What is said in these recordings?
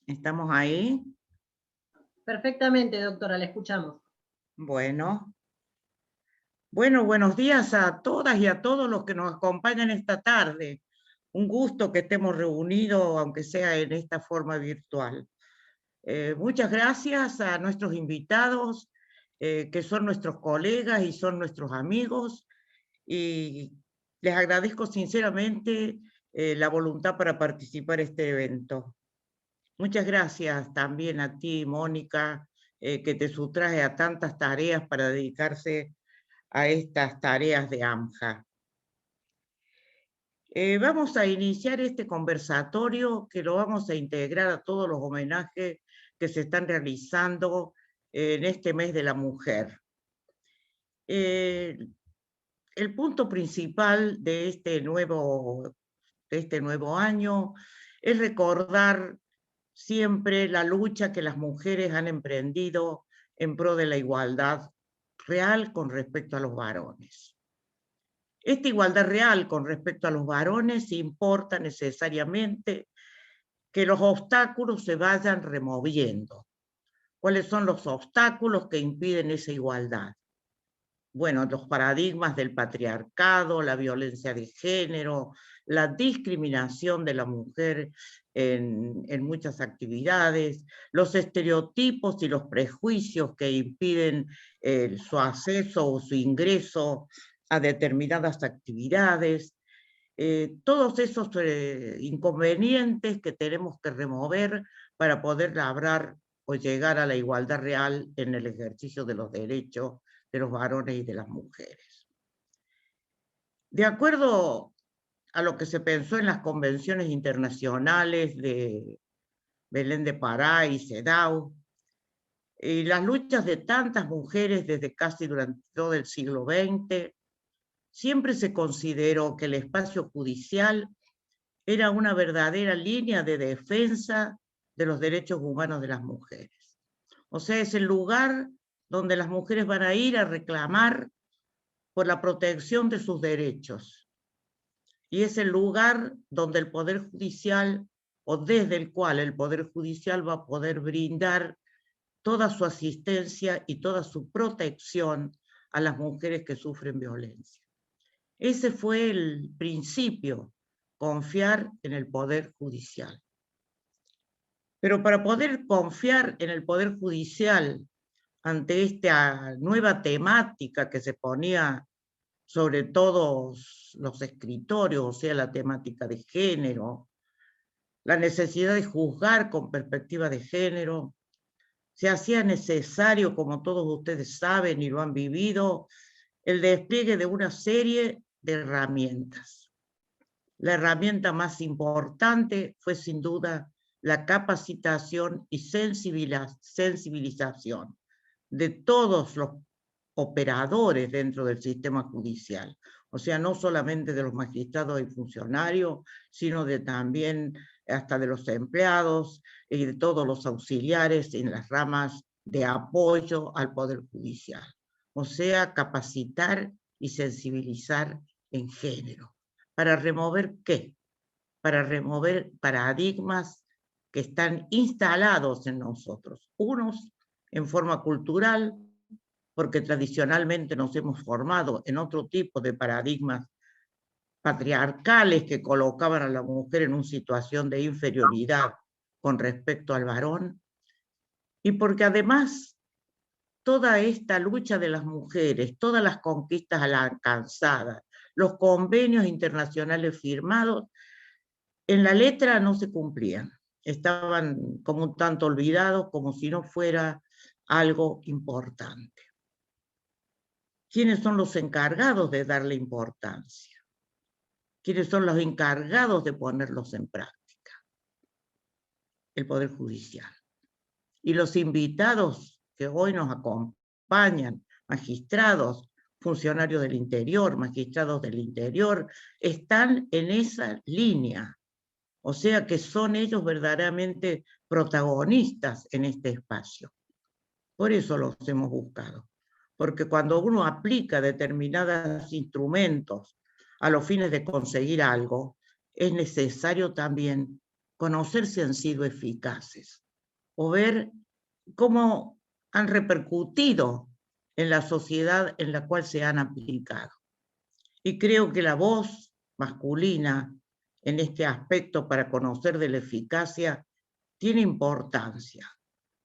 ¿Estamos ahí? Perfectamente, doctora, la escuchamos. Bueno. Bueno, buenos días a todas y a todos los que nos acompañan esta tarde. Un gusto que estemos reunidos, aunque sea en esta forma virtual. Muchas gracias a nuestros invitados, que son nuestros colegas y son nuestros amigos, y les agradezco sinceramente la voluntad para participar en este evento. Muchas gracias también a ti, Mónica, que te sustraje a tantas tareas para dedicarse a estas tareas de AMJA. Vamos a iniciar este conversatorio que lo vamos a integrar a todos los homenajes que se están realizando en este mes de la mujer. El punto principal de este nuevo año es recordar siempre la lucha que las mujeres han emprendido en pro de la igualdad real con respecto a los varones. Esta igualdad real con respecto a los varones importa necesariamente que los obstáculos se vayan removiendo. ¿Cuáles son los obstáculos que impiden esa igualdad? Bueno, los paradigmas del patriarcado, la violencia de género, la discriminación de la mujer en muchas actividades, los estereotipos y los prejuicios que impiden su acceso o su ingreso a determinadas actividades, todos esos inconvenientes que tenemos que remover para poder labrar o llegar a la igualdad real en el ejercicio de los derechos de los varones y de las mujeres. De acuerdo a lo que se pensó en las convenciones internacionales de Belén de Pará y CEDAW, y las luchas de tantas mujeres desde casi durante todo el siglo XX, siempre se consideró que el espacio judicial era una verdadera línea de defensa de los derechos humanos de las mujeres. O sea, es el lugar donde las mujeres van a ir a reclamar por la protección de sus derechos. Y es el lugar donde el Poder Judicial, o desde el cual el Poder Judicial va a poder brindar toda su asistencia y toda su protección a las mujeres que sufren violencia. Ese fue el principio, confiar en el Poder Judicial. Pero para poder confiar en el Poder Judicial ante esta nueva temática que se ponía sobre todos los escritorios, o sea, la temática de género, la necesidad de juzgar con perspectiva de género, se hacía necesario, como todos ustedes saben y lo han vivido, el despliegue de una serie de herramientas. La herramienta más importante fue sin duda la capacitación y sensibilización de todos los operadores dentro del sistema judicial. O sea, no solamente de los magistrados y funcionarios, sino también hasta de los empleados y de todos los auxiliares en las ramas de apoyo al Poder Judicial. O sea, capacitar y sensibilizar en género. ¿Para remover qué? Para remover paradigmas que están instalados en nosotros. Unos en forma cultural, porque tradicionalmente nos hemos formado en otro tipo de paradigmas patriarcales que colocaban a la mujer en una situación de inferioridad con respecto al varón, y porque además toda esta lucha de las mujeres, todas las conquistas alcanzadas, los convenios internacionales firmados, en la letra no se cumplían, estaban como un tanto olvidados, como si no fuera algo importante. ¿Quiénes son los encargados de darle importancia? ¿Quiénes son los encargados de ponerlos en práctica? El Poder Judicial. Y los invitados que hoy nos acompañan, magistrados, funcionarios del interior, magistrados del interior, están en esa línea. O sea que son ellos verdaderamente protagonistas en este espacio. Por eso los hemos buscado. Porque cuando uno aplica determinados instrumentos a los fines de conseguir algo, es necesario también conocer si han sido eficaces o ver cómo han repercutido en la sociedad en la cual se han aplicado. Y creo que la voz masculina en este aspecto para conocer de la eficacia tiene importancia.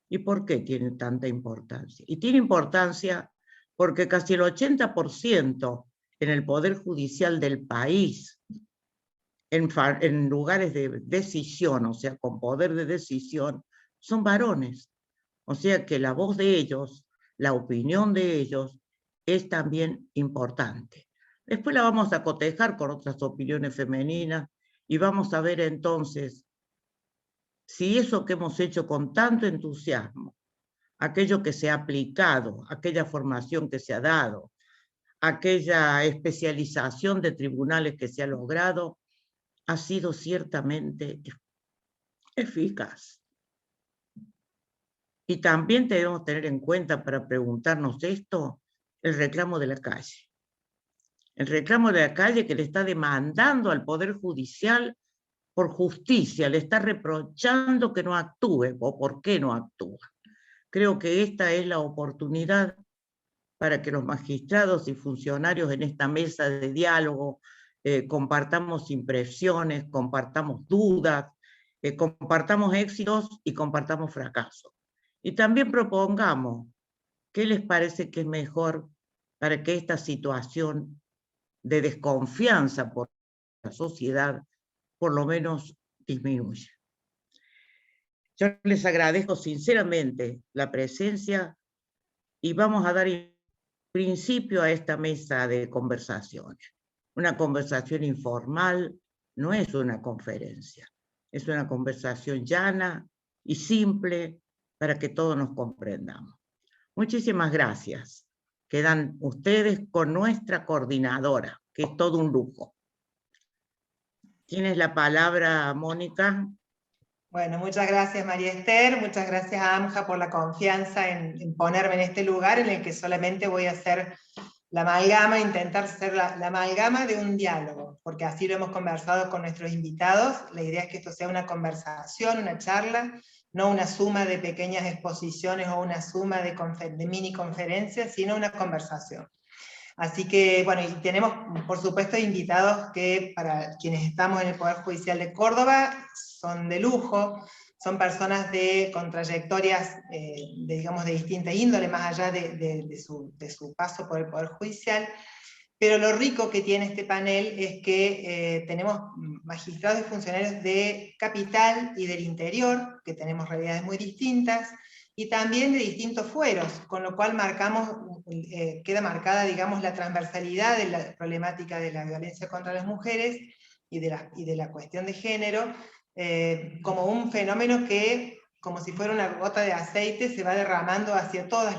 ¿Y por qué tiene tanta importancia? Y tiene importancia porque casi el 80% en el Poder Judicial del país, en lugares de decisión, o sea, con poder de decisión, son varones. O sea que la voz de ellos, la opinión de ellos, es también importante. Después la vamos a cotejar con otras opiniones femeninas y vamos a ver entonces si eso que hemos hecho con tanto entusiasmo, aquello que se ha aplicado, aquella formación que se ha dado, aquella especialización de tribunales que se ha logrado, ha sido ciertamente eficaz. Y también debemos tener en cuenta para preguntarnos esto, el reclamo de la calle. El reclamo de la calle que le está demandando al Poder Judicial por justicia, le está reprochando que no actúe o por qué no actúa. Creo que esta es la oportunidad para que los magistrados y funcionarios en esta mesa de diálogo compartamos impresiones, compartamos dudas, compartamos éxitos y compartamos fracasos. Y también propongamos qué les parece que es mejor para que esta situación de desconfianza por la sociedad por lo menos disminuya. Yo les agradezco sinceramente la presencia y vamos a dar principio a esta mesa de conversaciones. Una conversación informal no es una conferencia, es una conversación llana y simple para que todos nos comprendamos. Muchísimas gracias. Quedan ustedes con nuestra coordinadora, que es todo un lujo. ¿Tienes la palabra, Mónica? Bueno, muchas gracias María Esther, muchas gracias a AMJA por la confianza en ponerme en este lugar en el que solamente voy a hacer la amalgama, intentar hacer la amalgama de un diálogo, porque así lo hemos conversado con nuestros invitados. La idea es que esto sea una conversación, una charla, no una suma de pequeñas exposiciones o una suma de mini conferencias, sino una conversación. Así que, bueno, y tenemos, por supuesto, invitados que, para quienes estamos en el Poder Judicial de Córdoba, son de lujo, son personas con trayectorias, digamos, de distinta índole, más allá de su paso por el Poder Judicial, pero lo rico que tiene este panel es que tenemos magistrados y funcionarios de capital y del interior, que tenemos realidades muy distintas, y también de distintos fueros, con lo cual queda marcada, digamos, la transversalidad de la problemática de la violencia contra las mujeres y de la cuestión de género, como un fenómeno que, como si fuera una gota de aceite, se va derramando hacia toda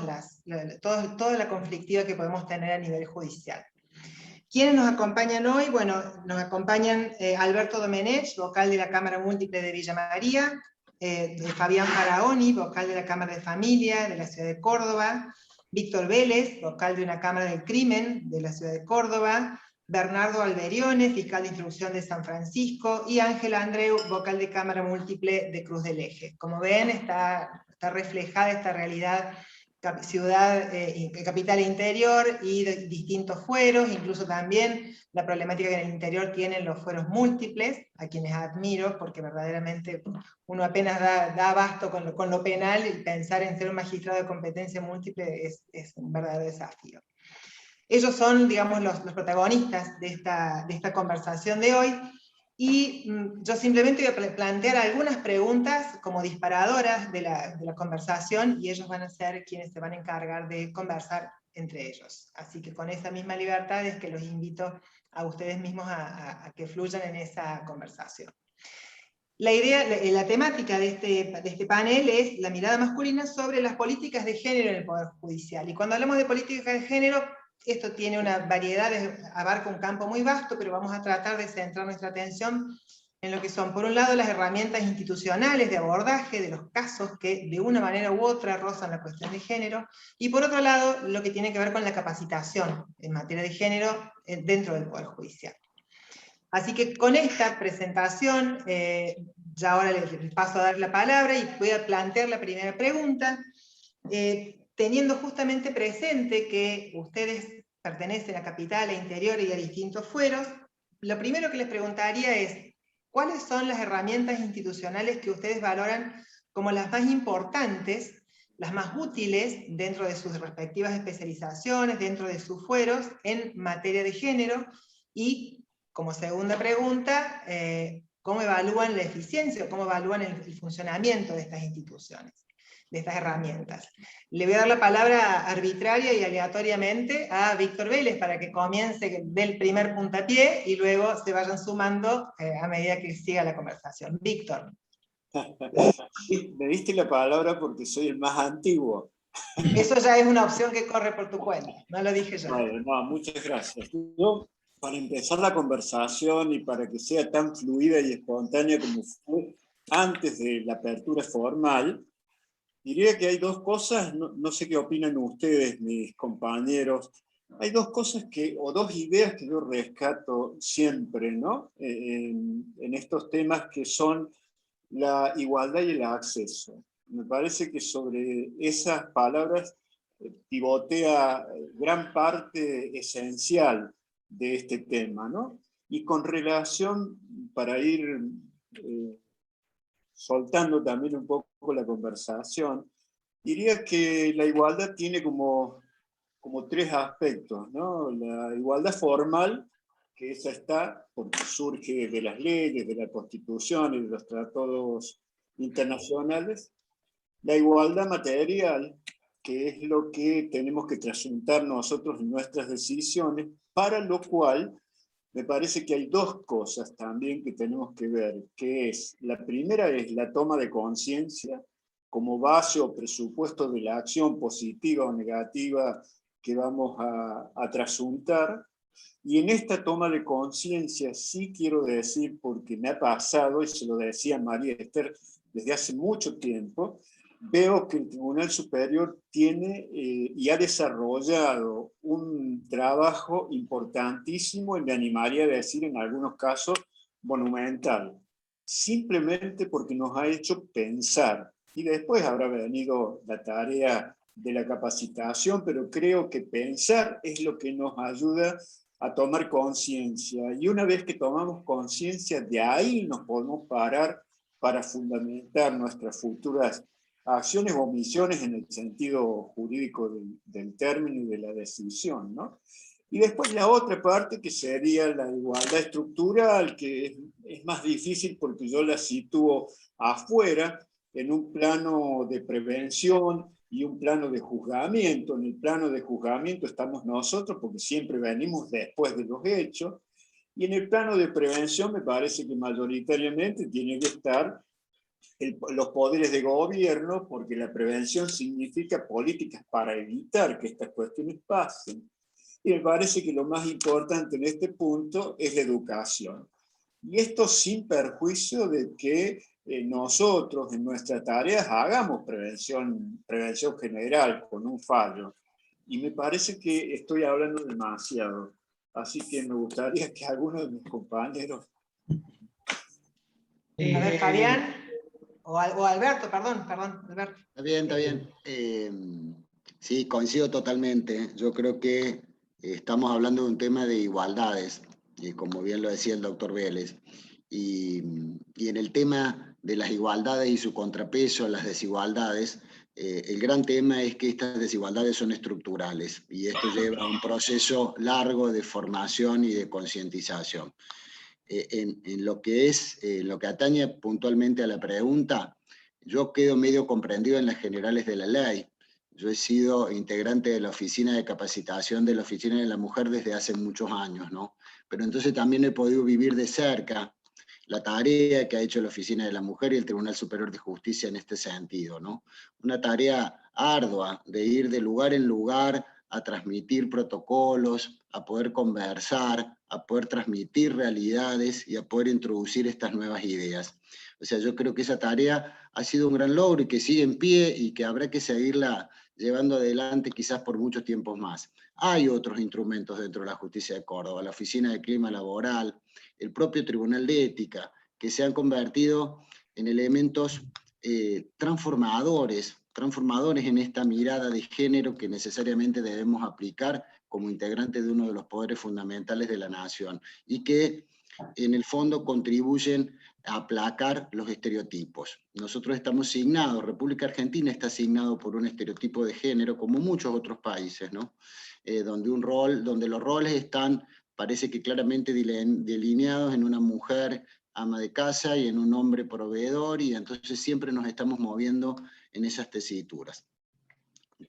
la conflictiva que podemos tener a nivel judicial. ¿Quiénes nos acompañan hoy? Bueno, nos acompañan Alberto Domenech, vocal de la Cámara Múltiple de Villa María, Fabián Faraoni, vocal de la Cámara de Familia de la Ciudad de Córdoba, Víctor Vélez, vocal de una Cámara del Crimen de la Ciudad de Córdoba, Bernardo Alberione, fiscal de instrucción de San Francisco, y Ángela Andreu, vocal de Cámara Múltiple de Cruz del Eje. Como ven, está reflejada esta realidad ciudad, capital e interior, y de distintos fueros, incluso también la problemática que en el interior tienen los fueros múltiples, a quienes admiro, porque verdaderamente uno apenas da abasto con lo penal, y pensar en ser un magistrado de competencia múltiple es un verdadero desafío. Ellos son, digamos, los protagonistas de esta conversación de hoy, y yo simplemente voy a plantear algunas preguntas como disparadoras de la conversación, y ellos van a ser quienes se van a encargar de conversar entre ellos. Así que con esa misma libertad es que los invito a ustedes mismos a que fluyan en esa conversación. La temática de este panel es la mirada masculina sobre las políticas de género en el Poder Judicial. Y cuando hablamos de políticas de género, esto tiene una variedad, abarca un campo muy vasto, pero vamos a tratar de centrar nuestra atención en lo que son, por un lado, las herramientas institucionales de abordaje de los casos que de una manera u otra rozan la cuestión de género, y por otro lado, lo que tiene que ver con la capacitación en materia de género dentro del Poder Judicial. Así que con esta presentación ya ahora les paso a dar la palabra y voy a plantear la primera pregunta, teniendo justamente presente que ustedes pertenecen a Capital, a Interior y a distintos fueros. Lo primero que les preguntaría es, ¿cuáles son las herramientas institucionales que ustedes valoran como las más importantes, las más útiles dentro de sus respectivas especializaciones, dentro de sus fueros, en materia de género? Y, como segunda pregunta, ¿cómo evalúan la eficiencia o cómo evalúan el funcionamiento de estas instituciones, de estas herramientas? Le voy a dar la palabra arbitraria y aleatoriamente a Víctor Vélez para que comience del primer puntapié y luego se vayan sumando a medida que siga la conversación. Víctor. Me diste la palabra porque soy el más antiguo. Eso ya es una opción que corre por tu cuenta, no lo dije yo. Bueno, no, muchas gracias. Yo, para empezar la conversación y para que sea tan fluida y espontánea como fue antes de la apertura formal, diría que hay dos cosas, no sé qué opinan ustedes, mis compañeros, hay dos cosas o dos ideas que yo rescato siempre, ¿no? En estos temas que son la igualdad y el acceso. Me parece que sobre esas palabras pivotea gran parte esencial de este tema, ¿no? Y con relación, para ir soltando también un poco la conversación, diría que la igualdad tiene como tres aspectos, ¿no? La igualdad formal, que esa está porque surge de las leyes, de la Constitución y de los tratados internacionales. La igualdad material, que es lo que tenemos que trasuntar nosotros en nuestras decisiones, para lo cual me parece que hay dos cosas también que tenemos que ver, que es, la primera es la toma de conciencia como base o presupuesto de la acción positiva o negativa que vamos a trasuntar. Y en esta toma de conciencia sí quiero decir, porque me ha pasado, y se lo decía María Esther desde hace mucho tiempo, veo que el Tribunal Superior tiene y ha desarrollado un trabajo importantísimo, y me animaría a decir en algunos casos monumental, simplemente porque nos ha hecho pensar. Y después habrá venido la tarea de la capacitación, pero creo que pensar es lo que nos ayuda a tomar conciencia. Y una vez que tomamos conciencia, de ahí nos podemos parar para fundamentar nuestras futuras acciones o omisiones en el sentido jurídico del término y de la decisión, ¿no? Y después la otra parte, que sería la igualdad estructural, que es más difícil porque yo la sitúo afuera, en un plano de prevención y un plano de juzgamiento. En el plano de juzgamiento estamos nosotros, porque siempre venimos después de los hechos, y en el plano de prevención me parece que mayoritariamente tiene que estar los poderes de gobierno, porque la prevención significa políticas para evitar que estas cuestiones pasen. Y me parece que lo más importante en este punto es la educación. Y esto sin perjuicio de que nosotros en nuestras tareas hagamos prevención general con un fallo. Y me parece que estoy hablando demasiado. Así que me gustaría que alguno de mis compañeros... A ver, Fabián, o Alberto, perdón, Alberto. Está bien. Sí, coincido totalmente. Yo creo que estamos hablando de un tema de igualdades, como bien lo decía el doctor Vélez. Y en el tema de las igualdades y su contrapeso a las desigualdades, el gran tema es que estas desigualdades son estructurales y esto lleva a un proceso largo de formación y de concientización. En lo que atañe puntualmente a la pregunta, yo quedo medio comprendido en las generales de la ley. Yo he sido integrante de la Oficina de Capacitación de la Oficina de la Mujer desde hace muchos años, ¿no? Pero entonces también he podido vivir de cerca la tarea que ha hecho la Oficina de la Mujer y el Tribunal Superior de Justicia en este sentido, ¿no? Una tarea ardua de ir de lugar en lugar a transmitir protocolos, a poder conversar, a poder transmitir realidades y a poder introducir estas nuevas ideas. O sea, yo creo que esa tarea ha sido un gran logro y que sigue en pie y que habrá que seguirla llevando adelante quizás por muchos tiempos más. Hay otros instrumentos dentro de la Justicia de Córdoba, la Oficina de Clima Laboral, el propio Tribunal de Ética, que se han convertido en elementos transformadores en esta mirada de género que necesariamente debemos aplicar como integrante de uno de los poderes fundamentales de la nación, y que en el fondo contribuyen a aplacar los estereotipos. Nosotros estamos signados, República Argentina está asignado por un estereotipo de género, como muchos otros países, ¿no? Donde los roles están, parece que claramente delineados en una mujer ama de casa y en un hombre proveedor, y entonces siempre nos estamos moviendo en esas tesituras.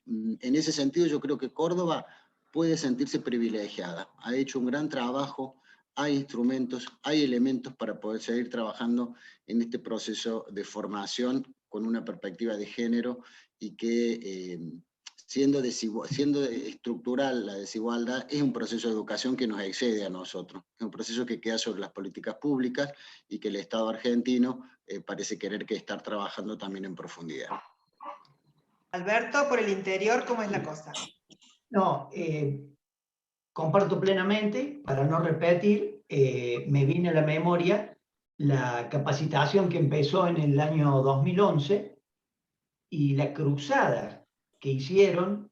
En ese sentido yo creo que Córdoba puede sentirse privilegiada, ha hecho un gran trabajo, hay instrumentos, hay elementos para poder seguir trabajando en este proceso de formación con una perspectiva de género, y que siendo estructural la desigualdad, es un proceso de educación que nos excede a nosotros, es un proceso que queda sobre las políticas públicas y que el Estado argentino parece querer estar trabajando también en profundidad. Alberto, por el interior, ¿cómo es la cosa? No, comparto plenamente, para no repetir, me viene a la memoria la capacitación que empezó en el año 2011 y la cruzada que hicieron,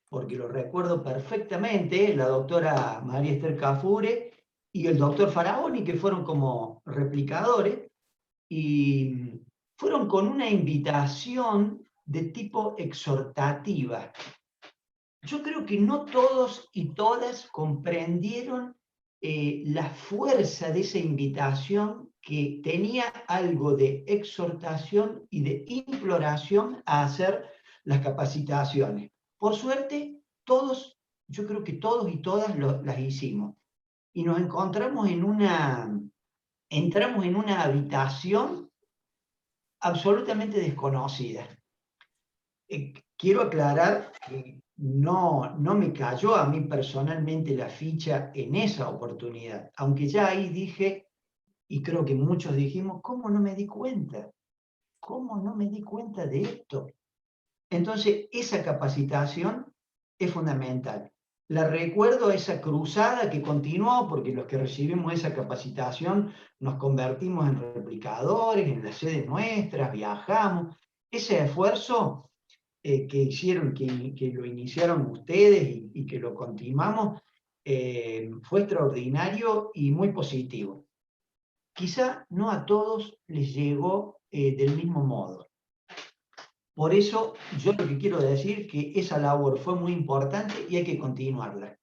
porque lo recuerdo perfectamente, la doctora María Esther Cafure y el doctor Faraoni, que fueron como replicadores, y fueron con una invitación de tipo exhortativa. Yo creo que no todos y todas comprendieron la fuerza de esa invitación, que tenía algo de exhortación y de imploración a hacer las capacitaciones. Por suerte, todos, yo creo que todos y todas las hicimos. Y nos encontramos entramos en una habitación absolutamente desconocida. Quiero aclarar que no me cayó a mí personalmente la ficha en esa oportunidad, aunque ya ahí dije, y creo que muchos dijimos, ¿cómo no me di cuenta? ¿Cómo no me di cuenta de esto? Entonces, esa capacitación es fundamental. La recuerdo, esa cruzada que continuó, porque los que recibimos esa capacitación nos convertimos en replicadores, en las sedes nuestras, viajamos. Ese esfuerzo que hicieron, que lo iniciaron ustedes y que lo continuamos, fue extraordinario y muy positivo. Quizá no a todos les llegó del mismo modo. Por eso yo lo que quiero decir es que esa labor fue muy importante y hay que continuarla.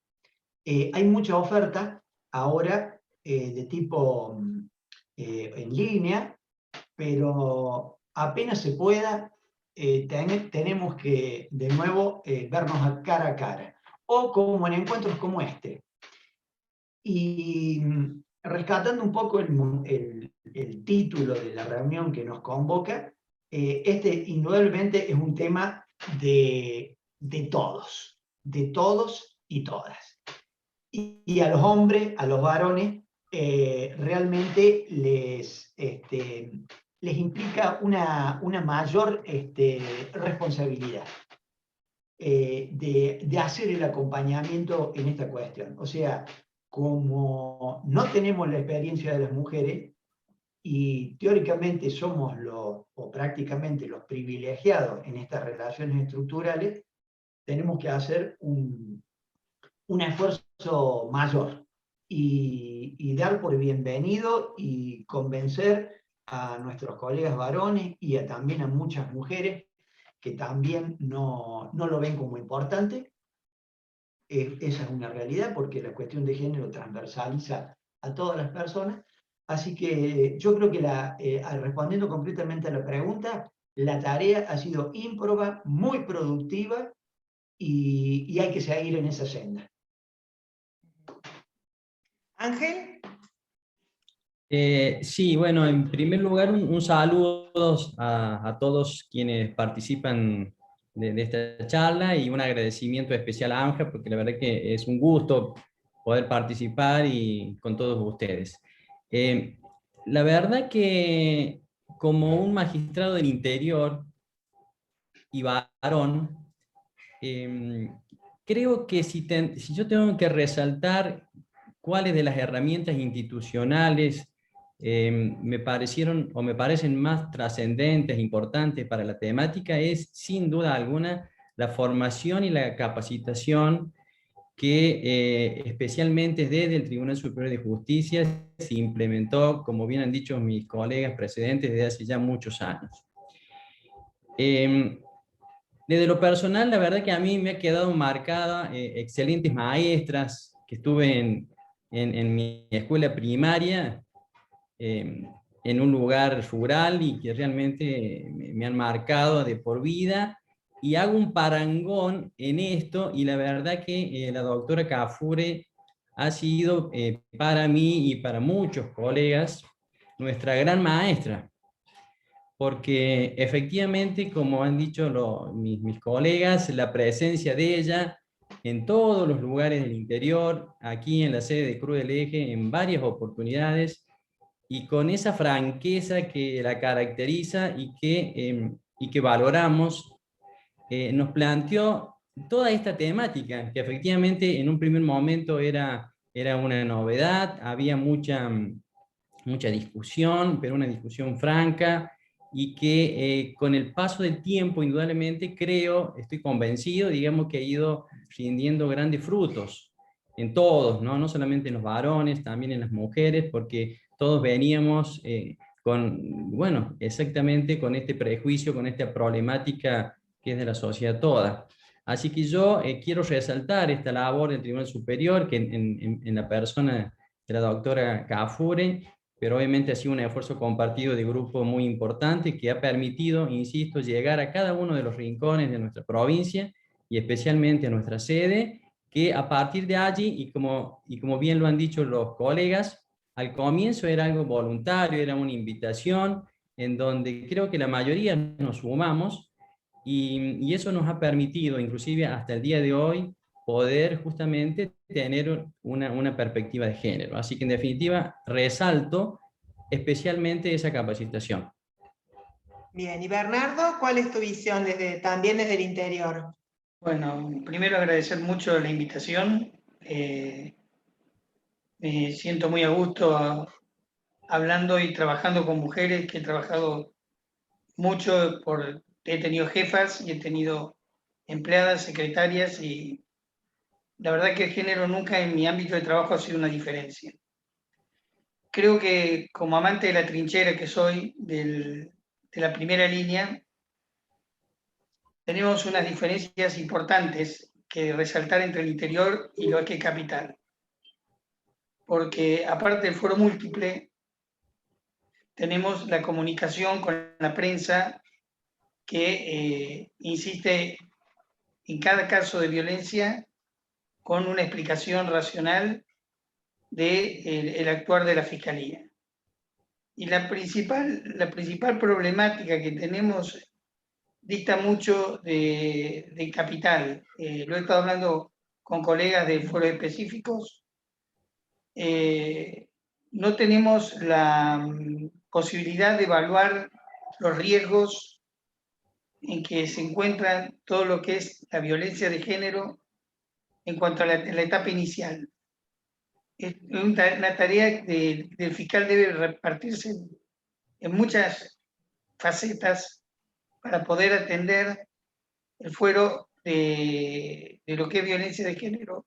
Hay mucha oferta ahora de tipo en línea, pero apenas se pueda, tenemos que de nuevo vernos cara a cara, o como en encuentros como este. Y rescatando un poco el título de la reunión que nos convoca, este indudablemente es un tema de todos y todas. Y a los hombres, a los varones, realmente les implica una mayor responsabilidad de hacer el acompañamiento en esta cuestión. O sea, como no tenemos la experiencia de las mujeres, y teóricamente somos o prácticamente los privilegiados en estas relaciones estructurales, tenemos que hacer un esfuerzo mayor y dar por bienvenido y convencer a nuestros colegas varones y también a muchas mujeres que también no lo ven como importante. Esa es una realidad, porque la cuestión de género transversaliza a todas las personas. Así que yo creo que respondiendo completamente a la pregunta, la tarea ha sido ímproba, muy productiva, y hay que seguir en esa senda. Ángel. Sí, bueno, en primer lugar un saludo a todos quienes participan de esta charla, y un agradecimiento especial a Ángel, porque la verdad que es un gusto poder participar y con todos ustedes. La verdad que como un magistrado del interior y varón, creo que si yo tengo que resaltar cuáles de las herramientas institucionales me parecieron o me parecen más trascendentes, importantes para la temática, es sin duda alguna la formación y la capacitación que especialmente desde el Tribunal Superior de Justicia se implementó, como bien han dicho mis colegas precedentes, desde hace ya muchos años. Desde lo personal, la verdad que a mí me ha quedado marcada excelentes maestras que estuve en mi escuela primaria, en un lugar rural y que realmente me han marcado de por vida. Y hago un parangón en esto, y la verdad que la doctora Kafure ha sido para mí y para muchos colegas nuestra gran maestra, porque efectivamente, como han dicho mis colegas, la presencia de ella en todos los lugares del interior, aquí en la sede de Cruz del Eje, en varias oportunidades, y con esa franqueza que la caracteriza y que valoramos, nos planteó toda esta temática, que efectivamente en un primer momento era una novedad, había mucha discusión, pero una discusión franca, y que con el paso del tiempo, indudablemente, estoy convencido, digamos, que ha ido rindiendo grandes frutos en todos, ¿no? No solamente en los varones, también en las mujeres, porque todos veníamos bueno, exactamente con este prejuicio, con esta problemática que es de la sociedad toda. Así que yo quiero resaltar esta labor del Tribunal Superior, que en la persona de la doctora Kafure, pero obviamente ha sido un esfuerzo compartido de grupo muy importante que ha permitido, insisto, llegar a cada uno de los rincones de nuestra provincia y especialmente a nuestra sede, que a partir de allí, y como bien lo han dicho los colegas, al comienzo era algo voluntario, era una invitación en donde creo que la mayoría nos sumamos, y eso nos ha permitido, inclusive hasta el día de hoy, poder justamente tener una perspectiva de género. Así que en definitiva resalto especialmente esa capacitación. Bien, y Bernardo, ¿cuál es tu visión también desde el interior? Bueno, primero agradecer mucho la invitación. Me siento muy a gusto hablando y trabajando con mujeres, que he trabajado mucho, he tenido jefas y he tenido empleadas, secretarias, y la verdad que el género nunca en mi ámbito de trabajo ha sido una diferencia. Creo que como amante de la trinchera que soy, de la primera línea, tenemos unas diferencias importantes que resaltar entre el interior y lo que es capital. Porque aparte del foro múltiple, tenemos la comunicación con la prensa que insiste en cada caso de violencia con una explicación racional del actuar de la Fiscalía. Y la principal problemática que tenemos dista mucho de capital. Lo he estado hablando con colegas de foros específicos. No tenemos la posibilidad de evaluar los riesgos en que se encuentra todo lo que es la violencia de género en cuanto a la etapa inicial. Es una tarea del fiscal debe repartirse en muchas facetas para poder atender el fuero de lo que es violencia de género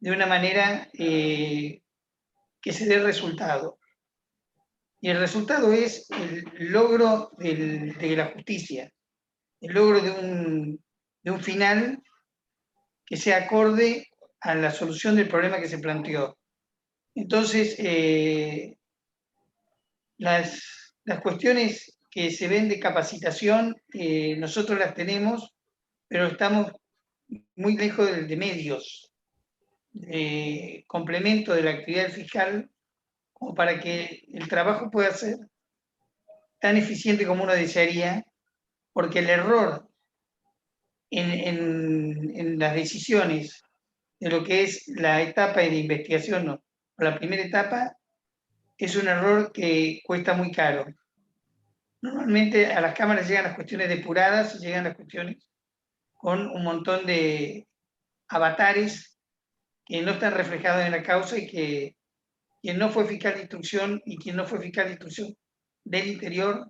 de una manera que se dé resultado. Y el resultado es el logro de la justicia, el logro de un final que sea acorde a la solución del problema que se planteó. Entonces, las cuestiones que se ven de capacitación, nosotros las tenemos, pero estamos muy lejos de medios, de complemento de la actividad fiscal, como para que el trabajo pueda ser tan eficiente como uno desearía, porque el error en las decisiones de lo que es la etapa de investigación o la primera etapa es un error que cuesta muy caro. Normalmente a las cámaras llegan las cuestiones depuradas, llegan las cuestiones con un montón de avatares que no están reflejados en la causa y que quien no fue fiscal de instrucción y quien no fue fiscal de instrucción del interior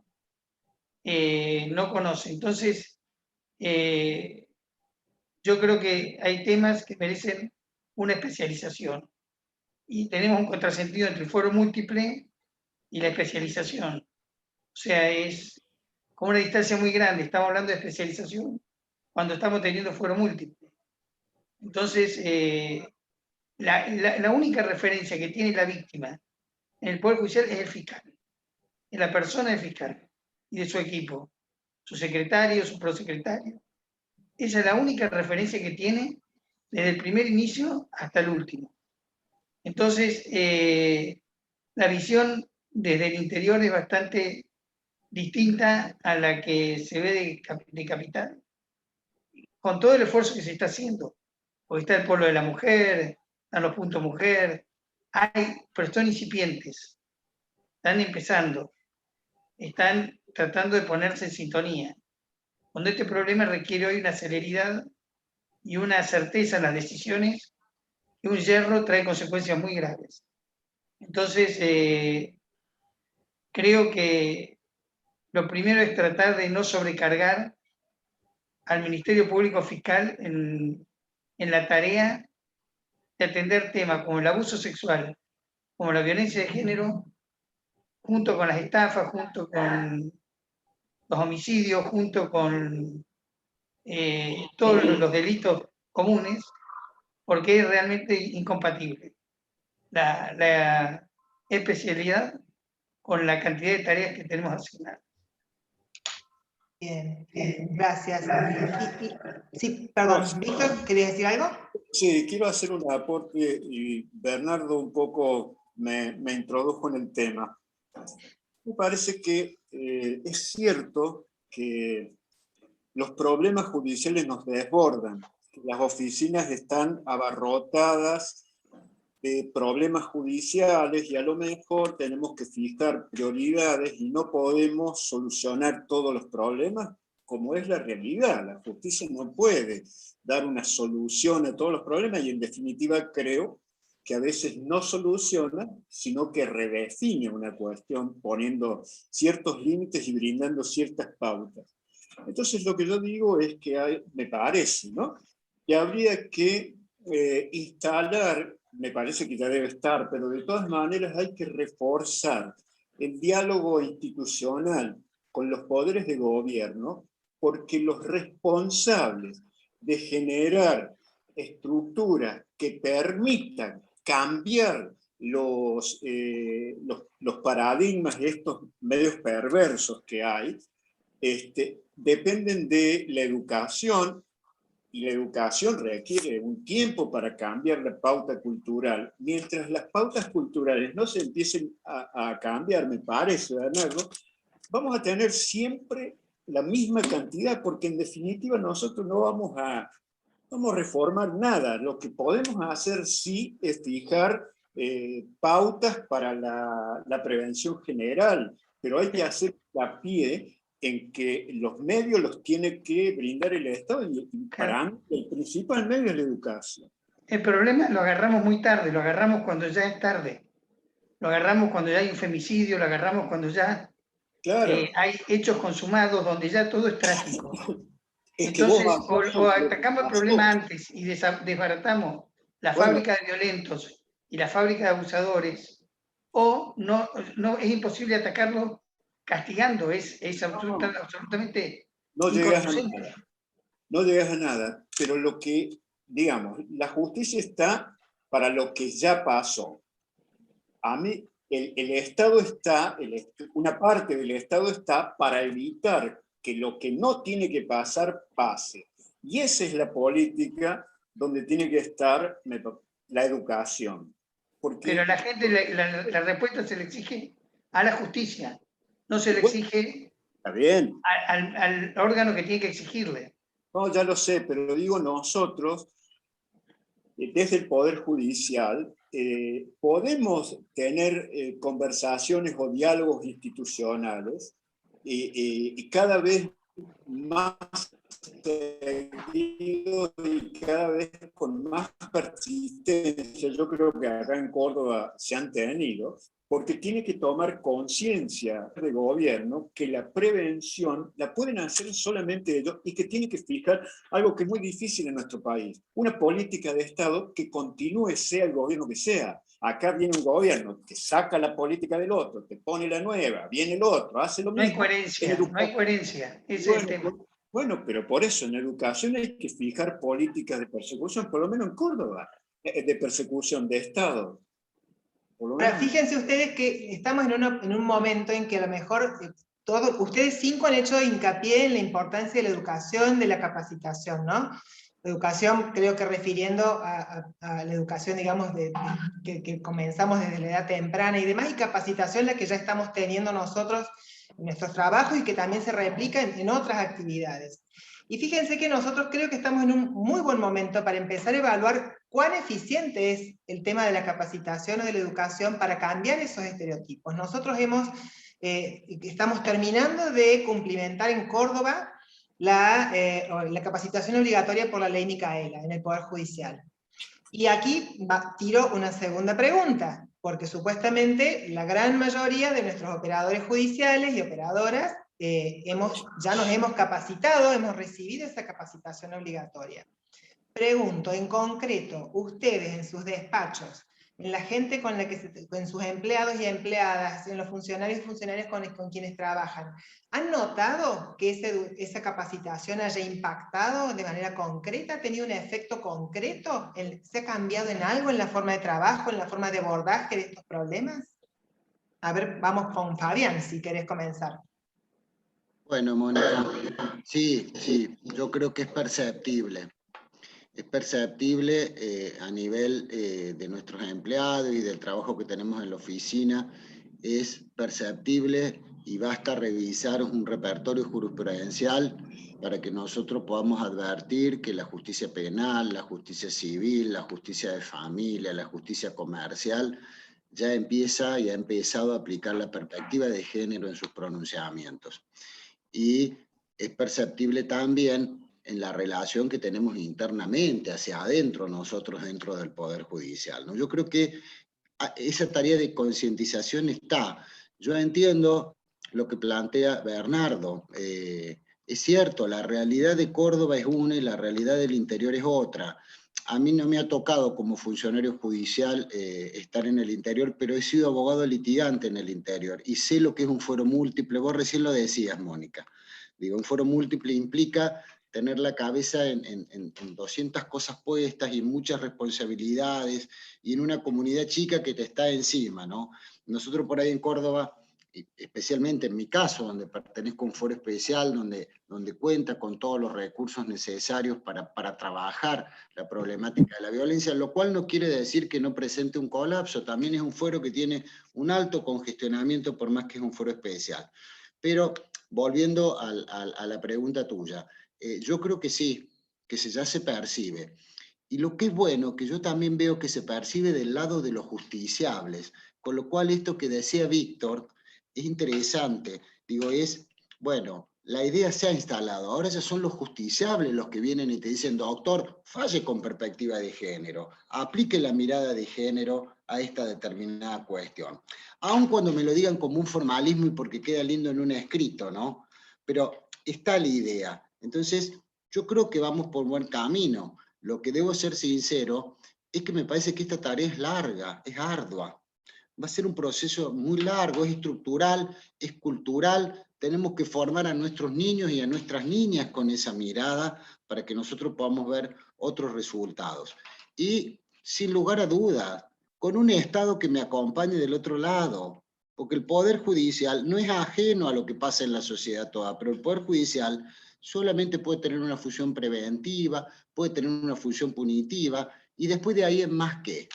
no conoce. Entonces, yo creo que hay temas que merecen una especialización. Y tenemos un contrasentido entre el fuero múltiple y la especialización. O sea, es como una distancia muy grande. Estamos hablando de especialización cuando estamos teniendo fuero múltiple. Entonces, la única referencia que tiene la víctima en el Poder Judicial es el fiscal, es la persona del fiscal y de su equipo, su secretario, su prosecretario. Esa es la única referencia que tiene desde el primer inicio hasta el último. Entonces, la visión desde el interior es bastante distinta a la que se ve de capital, con todo el esfuerzo que se está haciendo, porque está el pueblo de la mujer, están los puntos mujer, pero son incipientes, están empezando, están tratando de ponerse en sintonía. Cuando este problema requiere hoy una celeridad y una certeza en las decisiones, y un yerro trae consecuencias muy graves. Entonces, creo que lo primero es tratar de no sobrecargar al Ministerio Público Fiscal en la tarea de atender temas como el abuso sexual, como la violencia de género, junto con las estafas, junto con los homicidios, junto con todos los delitos comunes, porque es realmente incompatible la especialidad con la cantidad de tareas que tenemos asignadas. Bien, gracias. Sí, perdón, Víctor, ¿querías decir algo? Sí, quiero hacer un aporte y Bernardo un poco me introdujo en el tema. Me parece que es cierto que los problemas judiciales nos desbordan. Las oficinas están abarrotadas de problemas judiciales y a lo mejor tenemos que fijar prioridades y no podemos solucionar todos los problemas como es la realidad. La justicia no puede dar una solución a todos los problemas y en definitiva creo que a veces no soluciona, sino que redefine una cuestión poniendo ciertos límites y brindando ciertas pautas. Entonces lo que yo digo es que me parece, ¿no?, que habría que instalar, me parece que ya debe estar, pero de todas maneras hay que reforzar el diálogo institucional con los poderes de gobierno, porque los responsables de generar estructuras que permitan cambiar los paradigmas de estos medios perversos que hay, dependen de la educación, y la educación requiere un tiempo para cambiar la pauta cultural. Mientras las pautas culturales no se empiecen a cambiar, me parece, Bernardo, vamos a tener siempre la misma cantidad, porque en definitiva nosotros no vamos a reformar nada. Lo que podemos hacer sí es fijar pautas para la prevención general, pero hay que hacer hincapié en que los medios los tiene que brindar el Estado, y para mí el principal medio es la educación. El problema lo agarramos muy tarde, lo agarramos cuando ya es tarde, lo agarramos cuando ya hay un femicidio, lo agarramos cuando ya hay hechos consumados, donde ya todo es trágico. Entonces, o atacamos el problema antes y desbaratamos la fábrica de violentos y la fábrica de abusadores, o no es imposible atacarlo castigando, es absolutamente inconducente. No llegas a nada, pero lo que, digamos, la justicia está para lo que ya pasó. A mí, el Estado está, una parte del Estado está para evitar que lo que no tiene que pasar, pase. Y esa es la política donde tiene que estar la educación. Pero la gente, la respuesta se le exige a la justicia, no se le exige está bien. Al órgano que tiene que exigirle. No, ya lo sé, pero digo nosotros, desde el Poder Judicial, podemos tener conversaciones o diálogos institucionales y cada vez más seguido y cada vez con más persistencia, yo creo que acá en Córdoba se han tenido, porque tiene que tomar conciencia de gobierno que la prevención la pueden hacer solamente ellos y que tiene que fijar algo que es muy difícil en nuestro país, una política de Estado que continúe sea el gobierno que sea. Acá viene un gobierno que saca la política del otro, te pone la nueva, viene el otro, hace lo mismo. No hay coherencia, no hay coherencia, ese es el tema. Bueno, pero por eso en educación hay que fijar políticas de persecución, por lo menos en Córdoba, de persecución de Estado. Ahora, fíjense ustedes que estamos en un momento en que a lo mejor ustedes 5 han hecho hincapié en la importancia de la educación, de la capacitación, ¿no? Educación, creo que refiriendo a la educación, digamos, que comenzamos desde la edad temprana y demás, y capacitación la que ya estamos teniendo nosotros en nuestros trabajos y que también se replica en otras actividades. Y fíjense que nosotros creo que estamos en un muy buen momento para empezar a evaluar cuán eficiente es el tema de la capacitación o de la educación para cambiar esos estereotipos. Nosotros estamos terminando de cumplimentar en Córdoba la capacitación obligatoria por la ley Micaela en el Poder Judicial. Y aquí tiro una segunda pregunta, porque supuestamente la gran mayoría de nuestros operadores judiciales y operadoras ya nos hemos capacitado, hemos recibido esa capacitación obligatoria. Pregunto, en concreto, ustedes en sus despachos, en la gente con la que en sus empleados y empleadas, en los funcionarios y funcionarias con quienes trabajan, ¿han notado que esa capacitación haya impactado de manera concreta? ¿Ha tenido un efecto concreto? ¿Se ha cambiado en algo en la forma de trabajo, en la forma de abordaje de estos problemas? A ver, vamos con Fabián, si querés comenzar. Bueno, Mónica, sí, yo creo que es perceptible. Es perceptible a nivel de nuestros empleados y del trabajo que tenemos en la oficina, es perceptible y basta revisar un repertorio jurisprudencial para que nosotros podamos advertir que la justicia penal, la justicia civil, la justicia de familia, la justicia comercial, ya empieza y ha empezado a aplicar la perspectiva de género en sus pronunciamientos. Y es perceptible también en la relación que tenemos internamente, hacia adentro nosotros dentro del Poder Judicial, ¿no? Yo creo que esa tarea de concientización está. Yo entiendo lo que plantea Bernardo. Es cierto, la realidad de Córdoba es una y la realidad del interior es otra. A mí no me ha tocado como funcionario judicial estar en el interior, pero he sido abogado litigante en el interior y sé lo que es un fuero múltiple. Vos recién lo decías, Mónica. Digo, un fuero múltiple implica tener la cabeza en 200 cosas puestas y muchas responsabilidades y en una comunidad chica que te está encima, ¿no? Nosotros por ahí en Córdoba, especialmente en mi caso, donde pertenezco a un foro especial, donde cuenta con todos los recursos necesarios para trabajar la problemática de la violencia, lo cual no quiere decir que no presente un colapso, también es un foro que tiene un alto congestionamiento por más que es un foro especial. Pero volviendo a la pregunta tuya, yo creo que sí, que ya se percibe. Y lo que es bueno, que yo también veo que se percibe del lado de los justiciables, con lo cual esto que decía Víctor es interesante. Digo, bueno, la idea se ha instalado, ahora ya son los justiciables los que vienen y te dicen, doctor, falle con perspectiva de género, aplique la mirada de género a esta determinada cuestión. Aun cuando me lo digan como un formalismo y porque queda lindo en un escrito, ¿no? Pero está la idea. Entonces, yo creo que vamos por buen camino. Lo que debo ser sincero es que me parece que esta tarea es larga, es ardua. Va a ser un proceso muy largo, es estructural, es cultural. Tenemos que formar a nuestros niños y a nuestras niñas con esa mirada para que nosotros podamos ver otros resultados. Y sin lugar a dudas, con un Estado que me acompañe del otro lado, porque el Poder Judicial no es ajeno a lo que pasa en la sociedad toda, pero el Poder Judicial solamente puede tener una función preventiva, puede tener una función punitiva, y después de ahí es más que.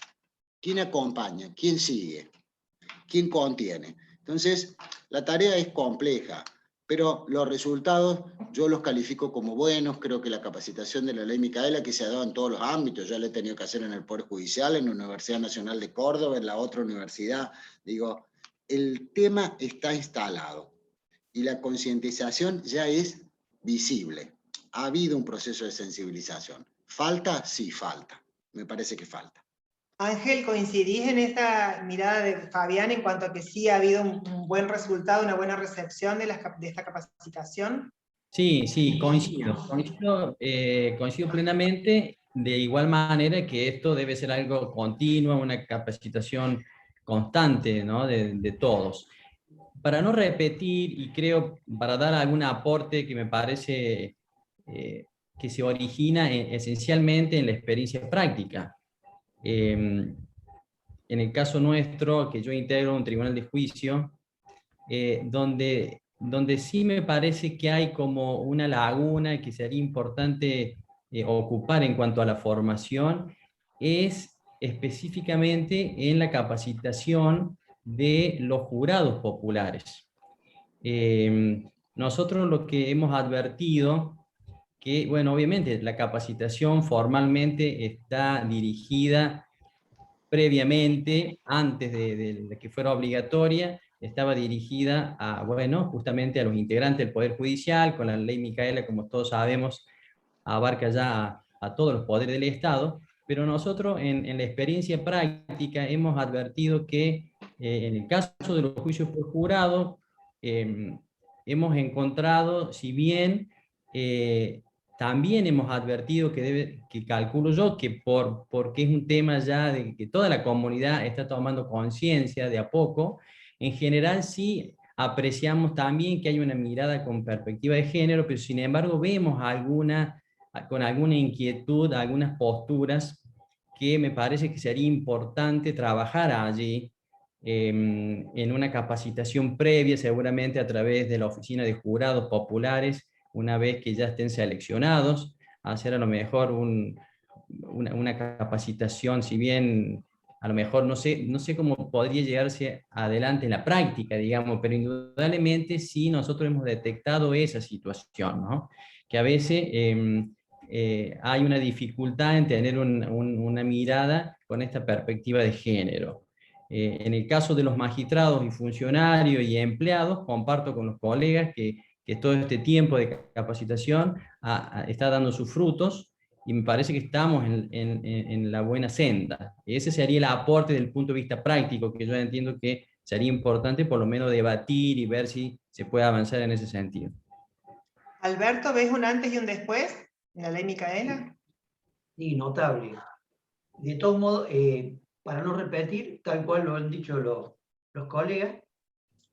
¿Quién acompaña? ¿Quién sigue? ¿Quién contiene? Entonces, la tarea es compleja, pero los resultados yo los califico como buenos. Creo que la capacitación de la ley Micaela, que se ha dado en todos los ámbitos, yo la he tenido que hacer en el Poder Judicial, en la Universidad Nacional de Córdoba, en la otra universidad, digo, el tema está instalado y la concientización ya es visible. ha habido un proceso de sensibilización. ¿Falta? Sí, falta. Me parece que falta. Ángel, ¿coincidís en esta mirada de Fabián en cuanto a que sí ha habido un buen resultado, una buena recepción de esta capacitación? Sí, sí, coincido plenamente, de igual manera que esto debe ser algo continuo, una capacitación constante, ¿no? de todos. Para no repetir, y creo para dar algún aporte que me parece que se origina esencialmente en la experiencia práctica. En el caso nuestro, que yo integro un tribunal de juicio, donde sí me parece que hay como una laguna que sería importante ocupar en cuanto a la formación, es específicamente en la capacitación de los jurados populares. Nosotros lo que hemos advertido, que, bueno, obviamente la capacitación formalmente está dirigida previamente, antes de que fuera obligatoria, estaba dirigida a, bueno, justamente a los integrantes del Poder Judicial, con la ley Micaela, como todos sabemos, abarca ya a todos los poderes del Estado, pero nosotros en la experiencia práctica hemos advertido que en el caso de los juicios por jurado, hemos encontrado, si bien también hemos advertido que calculo yo que porque es un tema ya de que toda la comunidad está tomando conciencia de a poco, en general sí apreciamos también que hay una mirada con perspectiva de género, pero sin embargo vemos con alguna inquietud, algunas posturas que me parece que sería importante trabajar allí en una capacitación previa, seguramente a través de la Oficina de Jurados Populares, una vez que ya estén seleccionados, hacer a lo mejor una capacitación, si bien a lo mejor no sé cómo podría llegarse adelante en la práctica, digamos, pero indudablemente sí nosotros hemos detectado esa situación, ¿no? Que a veces hay una dificultad en tener una mirada con esta perspectiva de género. En el caso de los magistrados y funcionarios y empleados, comparto con los colegas que todo este tiempo de capacitación está dando sus frutos y me parece que estamos en la buena senda. Ese sería el aporte desde el punto de vista práctico, que yo entiendo que sería importante por lo menos debatir y ver si se puede avanzar en ese sentido. Alberto, ¿ves un antes y un después en la ley Micaela? Sí, notable. De todos modos, para no repetir, tal cual lo han dicho los colegas,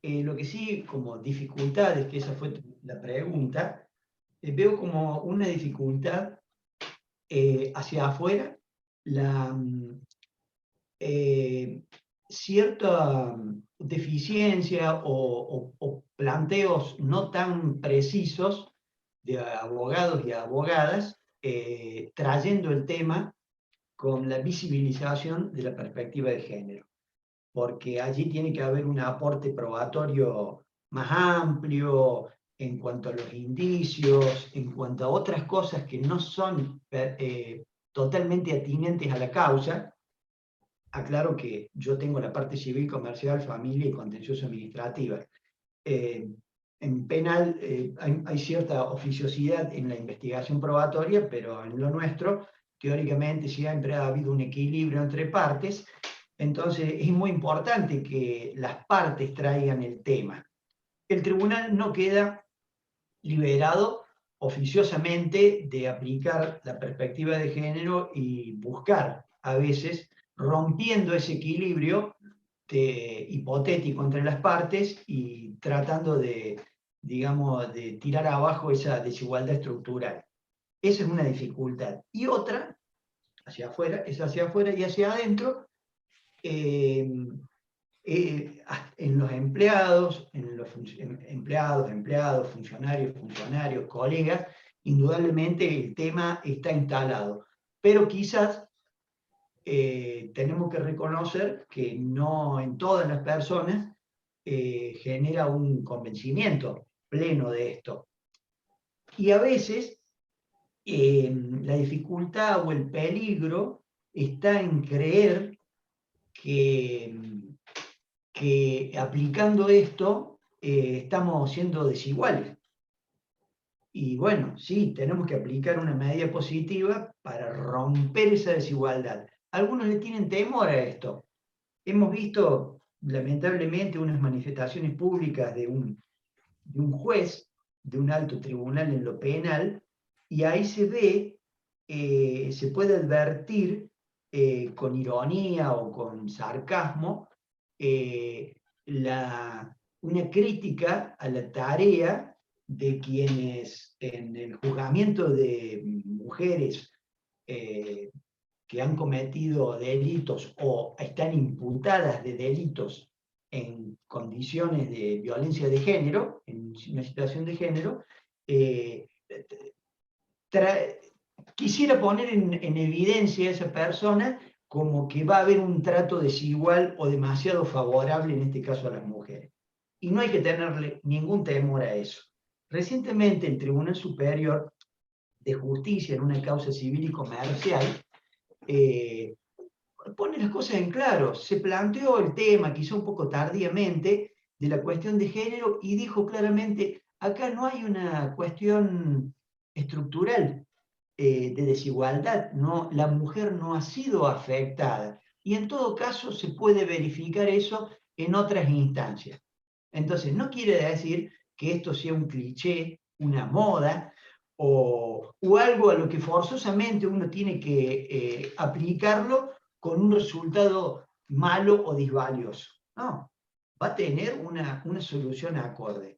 lo que sí, como dificultades, que esa fue la pregunta, veo como una dificultad hacia afuera, cierta deficiencia o planteos no tan precisos de abogados y abogadas trayendo el tema con la visibilización de la perspectiva de género, porque allí tiene que haber un aporte probatorio más amplio en cuanto a los indicios, en cuanto a otras cosas que no son totalmente atinentes a la causa. Aclaro que yo tengo la parte civil, comercial, familia y contencioso administrativa. En penal hay cierta oficiosidad en la investigación probatoria, pero en lo nuestro, teóricamente, siempre ha habido un equilibrio entre partes. Entonces es muy importante que las partes traigan el tema. El tribunal no queda liberado oficiosamente de aplicar la perspectiva de género y buscar, a veces, rompiendo ese equilibrio hipotético entre las partes y tratando de, digamos, de tirar abajo esa desigualdad estructural. Esa es una dificultad. Y otra, hacia afuera, es hacia afuera y hacia adentro, en los empleados, empleados, funcionarios, colegas, indudablemente el tema está instalado. Pero quizás tenemos que reconocer que no en todas las personas genera un convencimiento pleno de esto. Y a veces la dificultad o el peligro está en creer que aplicando esto estamos siendo desiguales. Y bueno, sí, tenemos que aplicar una medida positiva para romper esa desigualdad. Algunos le tienen temor a esto. Hemos visto, lamentablemente, unas manifestaciones públicas de un juez de un alto tribunal en lo penal, y ahí se ve, se puede advertir con ironía o con sarcasmo una crítica a la tarea de quienes en el juzgamiento de mujeres que han cometido delitos o están imputadas de delitos en condiciones de violencia de género, en una situación de género, quisiera poner en evidencia a esa persona como que va a haber un trato desigual o demasiado favorable, en este caso a las mujeres. Y no hay que tenerle ningún temor a eso. Recientemente el Tribunal Superior de Justicia, en una causa civil y comercial, pone las cosas en claro. Se planteó el tema, quizá un poco tardíamente, de la cuestión de género y dijo claramente, acá no hay una cuestión estructural de desigualdad, no, la mujer no ha sido afectada. Y en todo caso se puede verificar eso en otras instancias. Entonces, no quiere decir que esto sea un cliché, una moda, o algo a lo que forzosamente uno tiene que aplicarlo con un resultado malo o disvalioso. No, va a tener una solución acorde.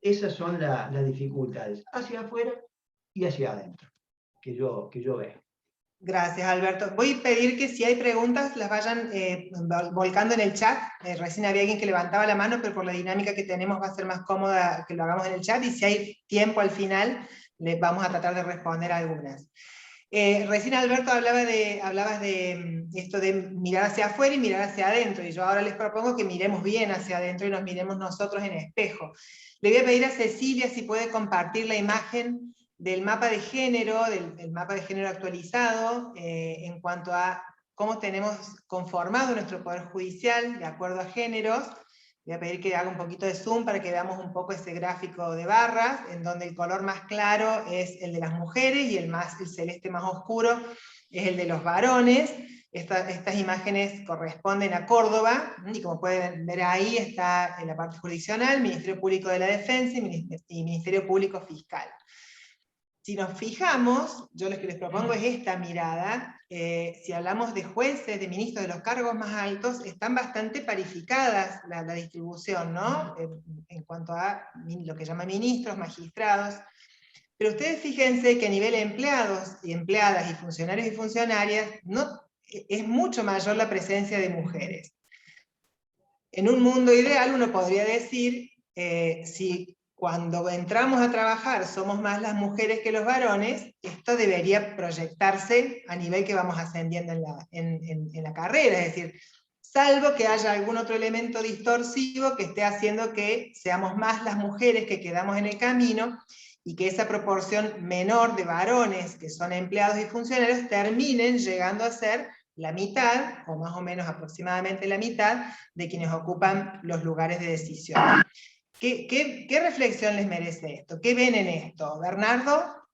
Esas son las dificultades, hacia afuera y hacia adentro, que yo veo. Gracias, Alberto. Voy a pedir que si hay preguntas las vayan volcando en el chat. Recién había alguien que levantaba la mano, pero por la dinámica que tenemos va a ser más cómoda que lo hagamos en el chat, y si hay tiempo al final, les vamos a tratar de responder a algunas. Recién Alberto hablabas de esto de mirar hacia afuera y mirar hacia adentro, y yo ahora les propongo que miremos bien hacia adentro y nos miremos nosotros en espejo. Le voy a pedir a Cecilia si puede compartir la imagen del mapa de género, del mapa de género actualizado, en cuanto a cómo tenemos conformado nuestro Poder Judicial de acuerdo a géneros. Voy a pedir que haga un poquito de zoom para que veamos un poco ese gráfico de barras, en donde el color más claro es el de las mujeres y el celeste más oscuro es el de los varones. Estas imágenes corresponden a Córdoba, y como pueden ver ahí está en la parte jurisdiccional, Ministerio Público de la Defensa y Ministerio Público Fiscal. Si nos fijamos, yo lo que les propongo es esta mirada. Si hablamos de jueces, de ministros, de los cargos más altos, están bastante parificadas la distribución, ¿no? En cuanto a lo que llaman ministros, magistrados. Pero ustedes fíjense que a nivel de empleados y empleadas y funcionarios y funcionarias, es mucho mayor la presencia de mujeres. En un mundo ideal uno podría decir, si cuando entramos a trabajar somos más las mujeres que los varones, esto debería proyectarse a nivel que vamos ascendiendo en la carrera, es decir, salvo que haya algún otro elemento distorsivo que esté haciendo que seamos más las mujeres que quedamos en el camino, y que esa proporción menor de varones que son empleados y funcionarios terminen llegando a ser la mitad, o más o menos aproximadamente la mitad, de quienes ocupan los lugares de decisión. ¿Qué reflexión les merece esto? ¿Qué ven en esto? ¿Bernardo?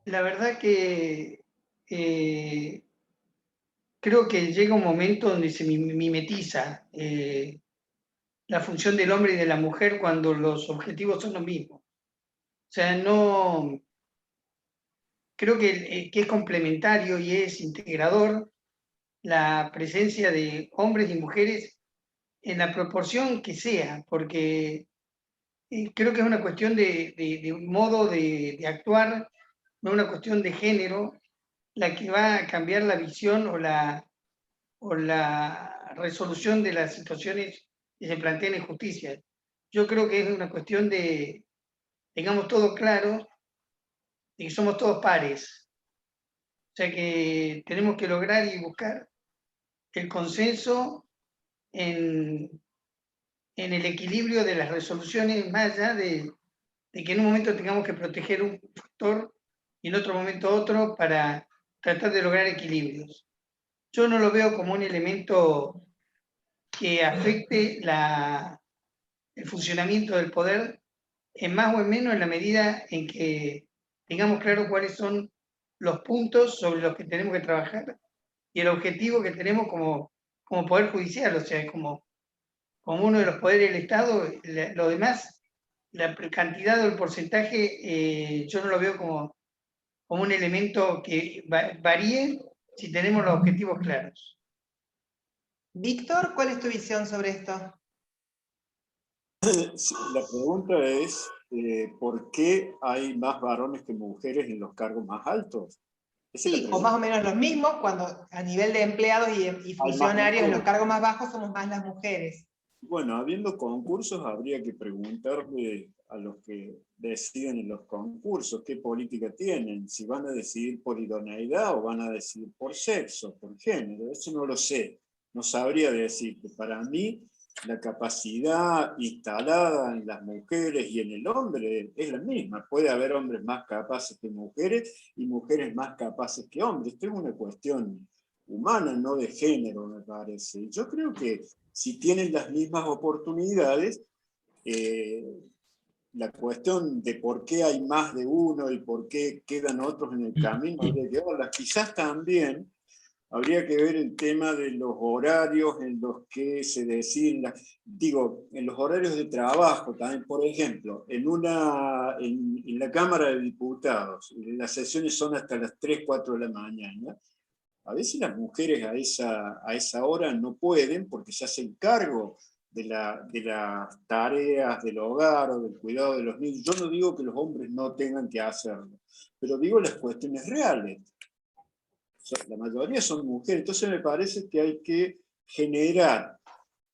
La verdad que creo que llega un momento donde se mimetiza la función del hombre y de la mujer cuando los objetivos son los mismos. O sea, no... Creo que es complementario y es integrador la presencia de hombres y mujeres en la proporción que sea, porque creo que es una cuestión de un modo de actuar, no es una cuestión de género, la que va a cambiar la visión o la resolución de las situaciones que se plantean en justicia. Yo creo que es una cuestión de, tengamos todo claro, de que somos todos pares. O sea que tenemos que lograr y buscar el consenso en el equilibrio de las resoluciones, más allá de que en un momento tengamos que proteger un factor y en otro momento otro para tratar de lograr equilibrios. Yo no lo veo como un elemento que afecte el funcionamiento del poder, en más o en menos en la medida en que tengamos claro cuáles son los puntos sobre los que tenemos que trabajar y el objetivo que tenemos como Poder Judicial, o sea, como uno de los poderes del Estado. Lo demás, la cantidad o el porcentaje, yo no lo veo como un elemento que varíe si tenemos los objetivos claros. Víctor, ¿cuál es tu visión sobre esto? La pregunta es, ¿por qué hay más varones que mujeres en los cargos más altos? Sí, o más o menos los mismos, cuando a nivel de empleados y funcionarios en los cargos más bajos somos más las mujeres. Bueno, habiendo concursos, habría que preguntarle a los que deciden en los concursos qué política tienen, si van a decidir por idoneidad o van a decidir por sexo, por género. Eso no lo sé, no sabría decirte. Para mí, la capacidad instalada en las mujeres y en el hombre es la misma. Puede haber hombres más capaces que mujeres y mujeres más capaces que hombres. Esto es una cuestión humana, no de género, me parece. Yo creo que si tienen las mismas oportunidades, la cuestión de por qué hay más de uno y por qué quedan otros en el camino, habría que verla. Quizás también habría que ver el tema de los horarios en los que se deciden, en los horarios de trabajo también. Por ejemplo, en la Cámara de Diputados, las sesiones son hasta las 3, 4 de la mañana. A veces las mujeres a esa hora no pueden porque se hacen cargo de las tareas del hogar o del cuidado de los niños. Yo no digo que los hombres no tengan que hacerlo, pero digo las cuestiones reales. La mayoría son mujeres, entonces me parece que hay que generar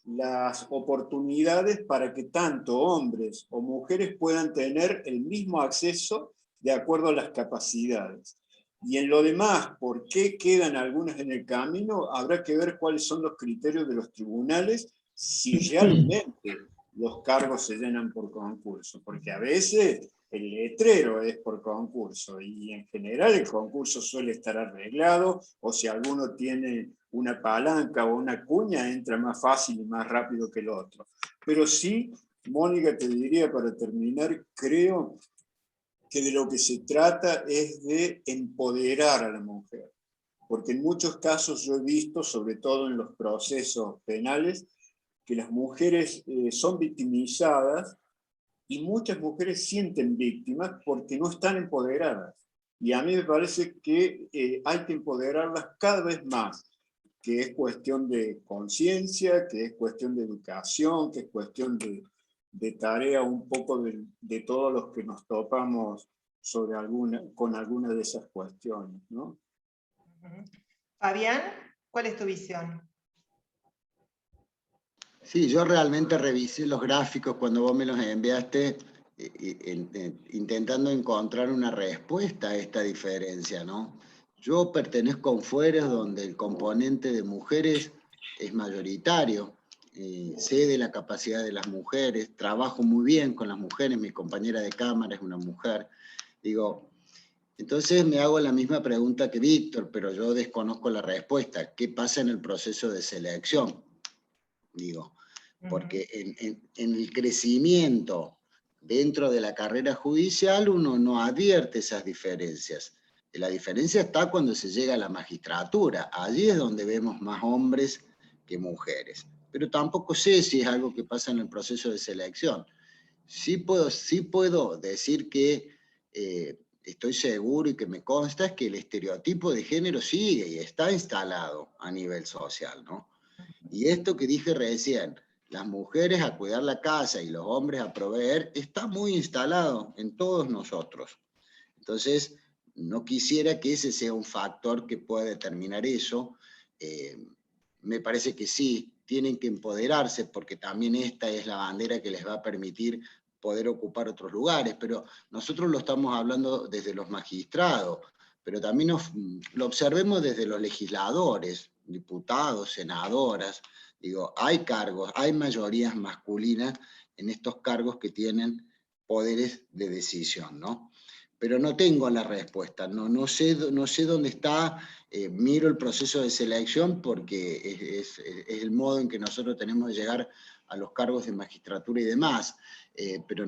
las oportunidades para que tanto hombres o mujeres puedan tener el mismo acceso de acuerdo a las capacidades. Y en lo demás, ¿por qué quedan algunas en el camino? Habrá que ver cuáles son los criterios de los tribunales, si realmente los cargos se llenan por concurso, porque a veces el letrero es por concurso, y en general el concurso suele estar arreglado, o si alguno tiene una palanca o una cuña, entra más fácil y más rápido que el otro. Pero sí, Mónica, te diría para terminar, creo que de lo que se trata es de empoderar a la mujer, porque en muchos casos yo he visto, sobre todo en los procesos penales, que las mujeres son victimizadas y muchas mujeres sienten víctimas porque no están empoderadas. Y a mí me parece que hay que empoderarlas cada vez más, que es cuestión de conciencia, que es cuestión de educación, que es cuestión de tarea un poco de todos los que nos topamos con alguna de esas cuestiones, ¿no? Fabián, ¿cuál es tu visión? Sí, yo realmente revisé los gráficos cuando vos me los enviaste, intentando encontrar una respuesta a esta diferencia, ¿no? Yo pertenezco a un fuero donde el componente de mujeres es mayoritario. Sé de la capacidad de las mujeres, trabajo muy bien con las mujeres, mi compañera de cámara es una mujer. Digo, entonces me hago la misma pregunta que Víctor, pero yo desconozco la respuesta. ¿Qué pasa en el proceso de selección? Digo, porque en el crecimiento dentro de la carrera judicial uno no advierte esas diferencias. La diferencia está cuando se llega a la magistratura. Allí es donde vemos más hombres que mujeres. Pero tampoco sé si es algo que pasa en el proceso de selección. Sí puedo decir que estoy seguro y que me consta es que el estereotipo de género sigue y está instalado a nivel social, ¿no? Y esto que dije recién, las mujeres a cuidar la casa y los hombres a proveer, está muy instalado en todos nosotros. Entonces, no quisiera que ese sea un factor que pueda determinar eso. Me parece que sí, tienen que empoderarse porque también esta es la bandera que les va a permitir poder ocupar otros lugares, pero nosotros lo estamos hablando desde los magistrados, pero también lo observemos desde los legisladores, diputados, senadoras. Digo, hay cargos, hay mayorías masculinas en estos cargos que tienen poderes de decisión, ¿no? Pero no tengo la respuesta, no sé dónde está, miro el proceso de selección porque es el modo en que nosotros tenemos de llegar a los cargos de magistratura y demás, pero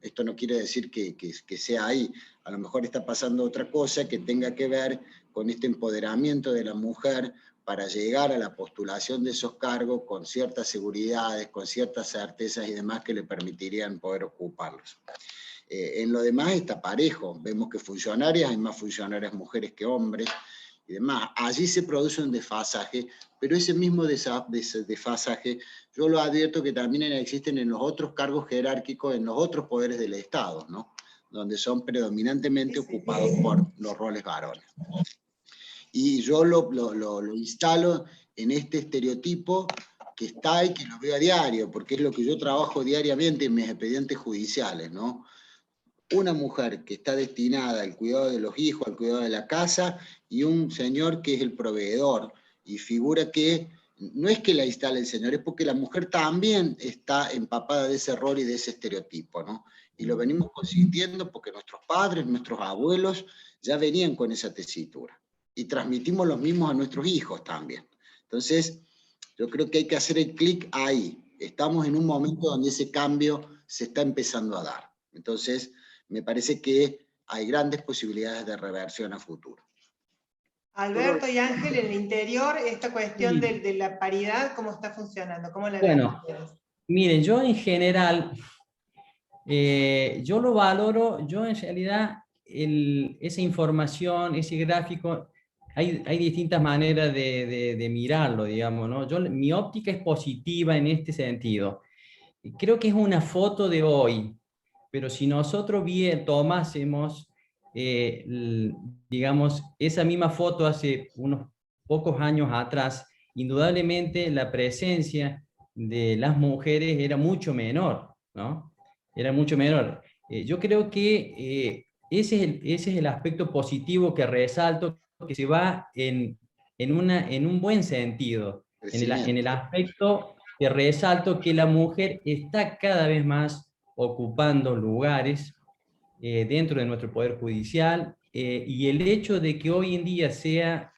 esto no quiere decir que sea ahí. A lo mejor está pasando otra cosa que tenga que ver con este empoderamiento de la mujer para llegar a la postulación de esos cargos con ciertas seguridades, con ciertas certezas y demás que le permitirían poder ocuparlos. En lo demás está parejo, vemos que funcionarias, hay más funcionarias mujeres que hombres y demás. Allí se produce un desfasaje, pero ese mismo desfasaje yo lo advierto que también existen en los otros cargos jerárquicos, en los otros poderes del Estado, ¿no? Donde son predominantemente ocupados por los roles varones. Y yo lo instalo en este estereotipo que está ahí, que lo veo a diario, porque es lo que yo trabajo diariamente en mis expedientes judiciales, ¿no? Una mujer que está destinada al cuidado de los hijos, al cuidado de la casa, y un señor que es el proveedor, y figura que no es que la instale el señor, es porque la mujer también está empapada de ese rol y de ese estereotipo, ¿no? Y lo venimos consintiendo porque nuestros padres, nuestros abuelos, ya venían con esa tesitura. Y transmitimos los mismos a nuestros hijos también. Entonces, yo creo que hay que hacer el clic ahí. Estamos en un momento donde ese cambio se está empezando a dar. Entonces, me parece que hay grandes posibilidades de reversión a futuro. Alberto y Ángel, en el interior, esta cuestión Sí. de la paridad, ¿cómo está funcionando? ¿Cómo la ven Bueno, ustedes? miren, yo en general, yo lo valoro, yo en realidad, esa información, ese gráfico, hay distintas maneras de mirarlo, digamos, ¿no? Mi óptica es positiva en este sentido. Creo que es una foto de hoy, pero si nosotros tomásemos, digamos, esa misma foto hace unos pocos años atrás, indudablemente la presencia de las mujeres era mucho menor, ¿no? Era mucho menor. Yo creo que ese es el aspecto positivo que resalto, que se va en un buen sentido, en el aspecto que resalto que la mujer está cada vez más ocupando lugares dentro de nuestro Poder Judicial, y el hecho de que hoy en día sea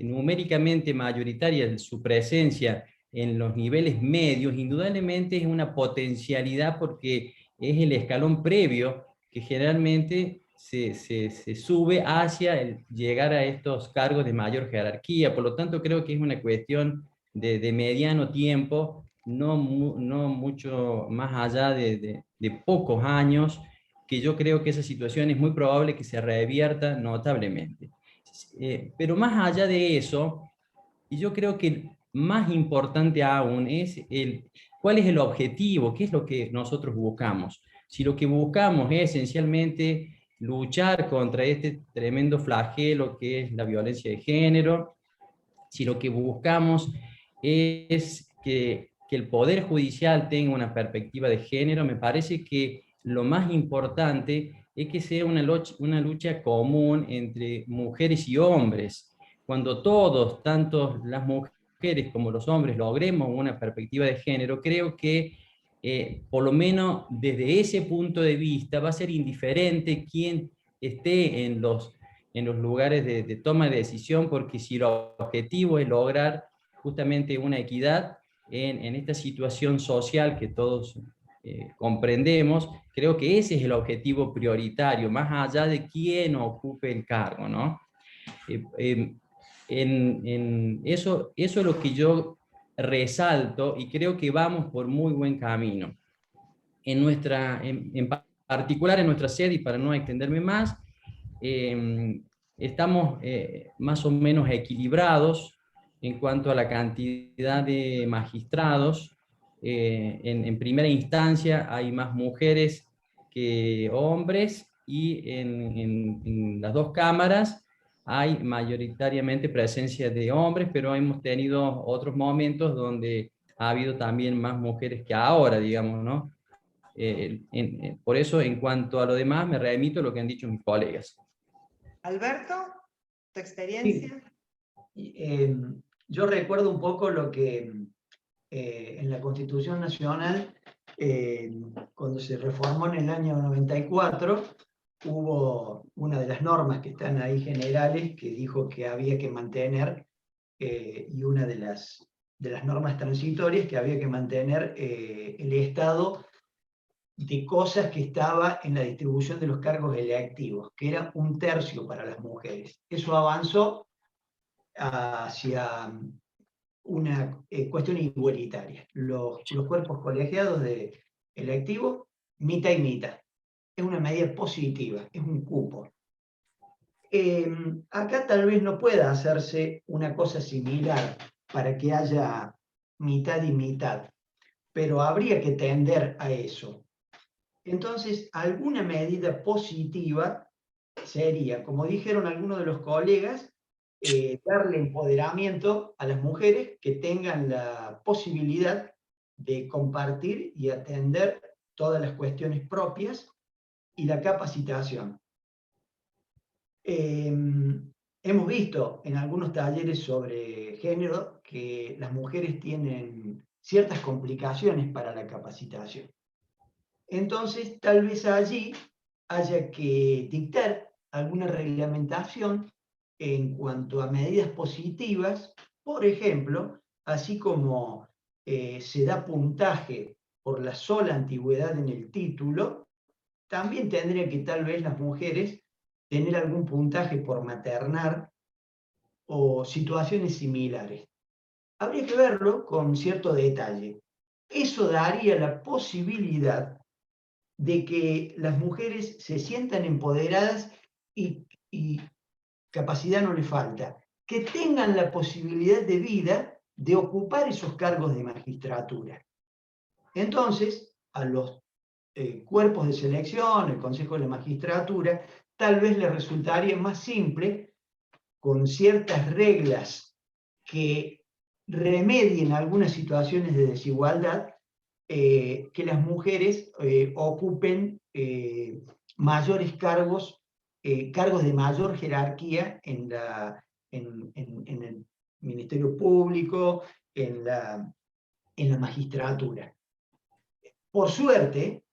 numéricamente mayoritaria su presencia en los niveles medios, indudablemente es una potencialidad porque es el escalón previo que generalmente se sube hacia llegar a estos cargos de mayor jerarquía. Por lo tanto, creo que es una cuestión de mediano tiempo, no mucho más allá de pocos años, que yo creo que esa situación es muy probable que se revierta notablemente. Pero más allá de eso, y yo creo que más importante aún es cuál es el objetivo, qué es lo que nosotros buscamos. Si lo que buscamos es esencialmente luchar contra este tremendo flagelo que es la violencia de género, si lo que buscamos es que el Poder Judicial tenga una perspectiva de género, me parece que lo más importante es que sea una lucha común entre mujeres y hombres. Cuando todos, tanto las mujeres como los hombres, logremos una perspectiva de género, creo que por lo menos desde ese punto de vista va a ser indiferente quién esté en los lugares de toma de decisión, porque si el objetivo es lograr justamente una equidad en esta situación social que todos comprendemos, creo que ese es el objetivo prioritario, más allá de quién ocupe el cargo, ¿no? Eso es lo que yo resalto y creo que vamos por muy buen camino. En particular en nuestra sede, y para no extenderme más, estamos más o menos equilibrados en cuanto a la cantidad de magistrados. En primera instancia hay más mujeres que hombres, y en las dos cámaras hay mayoritariamente presencia de hombres, pero hemos tenido otros momentos donde ha habido también más mujeres que ahora, digamos, ¿no? Por eso, en cuanto a lo demás, me remito a lo que han dicho mis colegas. Alberto, ¿tu experiencia? Sí. Yo recuerdo un poco lo que en la Constitución Nacional, cuando se reformó en el año 94, hubo una de las normas que están ahí generales que dijo que había que mantener, y una de las las normas transitorias, que había que mantener el estado de cosas que estaba en la distribución de los cargos electivos, que era 1/3 para las mujeres. Eso avanzó hacia una cuestión igualitaria. Los cuerpos colegiados de electivo, mitad y mitad. Es una medida positiva, es un cupo. Acá tal vez no pueda hacerse una cosa similar para que haya mitad y mitad, pero habría que tender a eso. Entonces, alguna medida positiva sería, como dijeron algunos de los colegas, darle empoderamiento a las mujeres que tengan la posibilidad de compartir y atender todas las cuestiones propias y la capacitación. Hemos visto en algunos talleres sobre género que las mujeres tienen ciertas complicaciones para la capacitación. Entonces, tal vez allí haya que dictar alguna reglamentación en cuanto a medidas positivas, por ejemplo, así como se da puntaje por la sola antigüedad en el título, también tendría que tal vez las mujeres tener algún puntaje por maternar o situaciones similares. Habría que verlo con cierto detalle. Eso daría la posibilidad de que las mujeres se sientan empoderadas y capacidad no le falta, que tengan la posibilidad de vida de ocupar esos cargos de magistratura. Entonces, a los cuerpos de selección, el Consejo de la Magistratura, tal vez les resultaría más simple, con ciertas reglas que remedien algunas situaciones de desigualdad, que las mujeres ocupen mayores cargos, cargos de mayor jerarquía en el Ministerio Público, en la magistratura. Por suerte,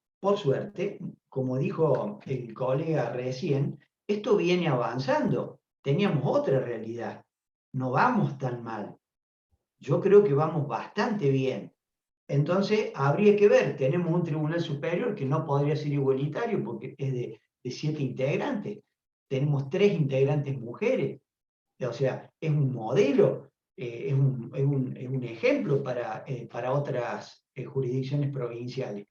como dijo el colega recién, esto viene avanzando. Teníamos otra realidad. No vamos tan mal. Yo creo que vamos bastante bien. Entonces, habría que ver, tenemos un tribunal superior que no podría ser igualitario porque es de 7 integrantes. Tenemos 3 integrantes mujeres. O sea, es un modelo, es un ejemplo para otras jurisdicciones provinciales.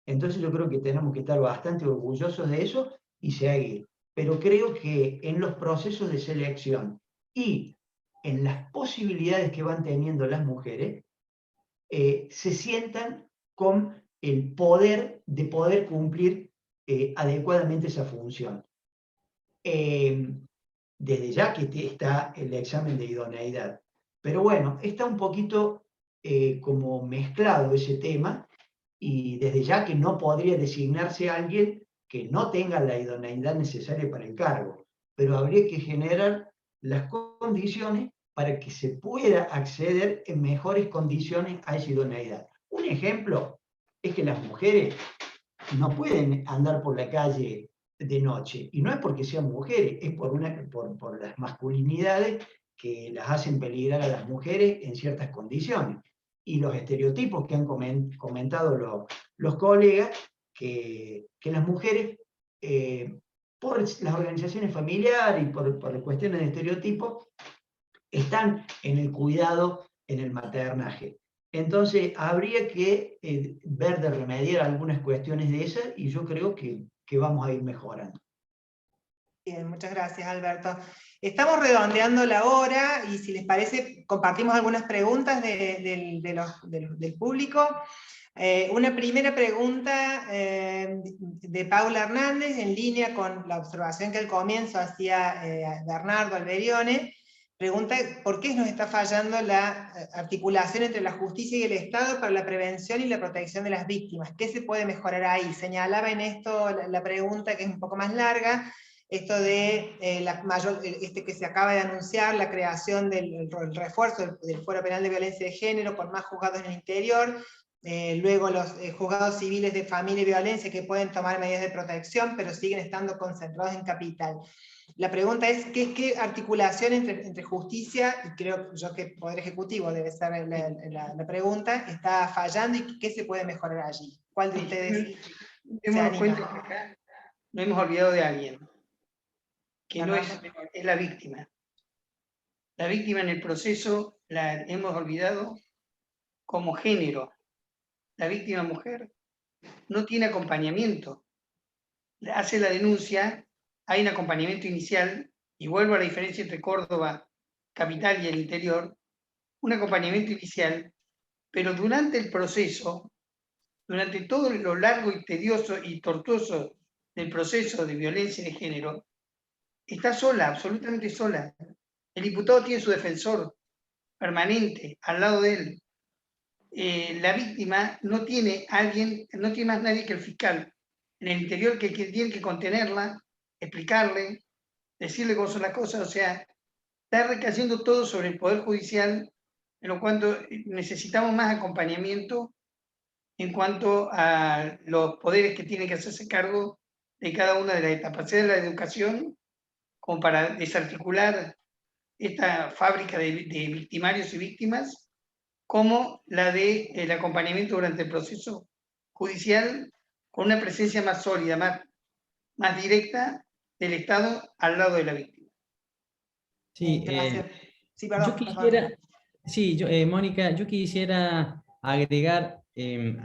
Entonces yo creo que tenemos que estar bastante orgullosos de eso y seguir. Pero creo que en los procesos de selección y en las posibilidades que van teniendo las mujeres, se sientan con el poder de poder cumplir adecuadamente esa función. Desde ya que está el examen de idoneidad. Pero bueno, está un poquito como mezclado ese tema, y desde ya que no podría designarse a alguien que no tenga la idoneidad necesaria para el cargo, pero habría que generar las condiciones para que se pueda acceder en mejores condiciones a esa idoneidad. Un ejemplo es que las mujeres no pueden andar por la calle de noche, y no es porque sean mujeres, es por las masculinidades que las hacen peligrar a las mujeres en ciertas condiciones. Y los estereotipos que han comentado los colegas, que las mujeres, por las organizaciones familiares y por cuestiones de estereotipos, están en el cuidado, en el maternaje. Entonces, habría que ver de remediar algunas cuestiones de esas, y yo creo que vamos a ir mejorando. Bien, muchas gracias, Alberto. Estamos redondeando la hora y si les parece compartimos algunas preguntas del público. Una primera pregunta de Paula Hernández, en línea con la observación que al comienzo hacía Bernardo Alberione. Pregunta, ¿por qué nos está fallando la articulación entre la justicia y el Estado para la prevención y la protección de las víctimas? ¿Qué se puede mejorar ahí? Señalaba en esto la pregunta, que es un poco más larga, esto de que se acaba de anunciar, la creación del refuerzo del Fuero Penal de Violencia de Género con más juzgados en el interior, luego los juzgados civiles de familia y violencia que pueden tomar medidas de protección, pero siguen estando concentrados en capital. La pregunta es, ¿qué articulación entre justicia, y creo yo que Poder Ejecutivo debe ser la pregunta, está fallando y qué se puede mejorar allí? ¿Cuál de ustedes se Démonos cuenta anima? que acá no hemos olvidado de alguien, que no Fernando. es la víctima. La víctima en el proceso la hemos olvidado como género. La víctima mujer no tiene acompañamiento. Hace la denuncia, hay un acompañamiento inicial, y vuelvo a la diferencia entre Córdoba, capital, y el interior, un acompañamiento inicial, pero durante el proceso, durante todo lo largo y tedioso y tortuoso del proceso de violencia de género, está sola, absolutamente sola. El diputado tiene su defensor permanente al lado de él. La víctima no tiene más nadie que el fiscal en el interior que tiene que contenerla, explicarle, decirle cómo son las cosas. O sea, está recayendo todo sobre el Poder Judicial, en lo cuanto necesitamos más acompañamiento en cuanto a los poderes que tienen que hacerse cargo de cada una de las etapas, sea de la educación, como para desarticular esta fábrica de victimarios y víctimas, como la del acompañamiento durante el proceso judicial, con una presencia más sólida, más directa del Estado al lado de la víctima. Sí, Gracias. Sí, perdón, yo quisiera, sí, Mónica, yo quisiera agregar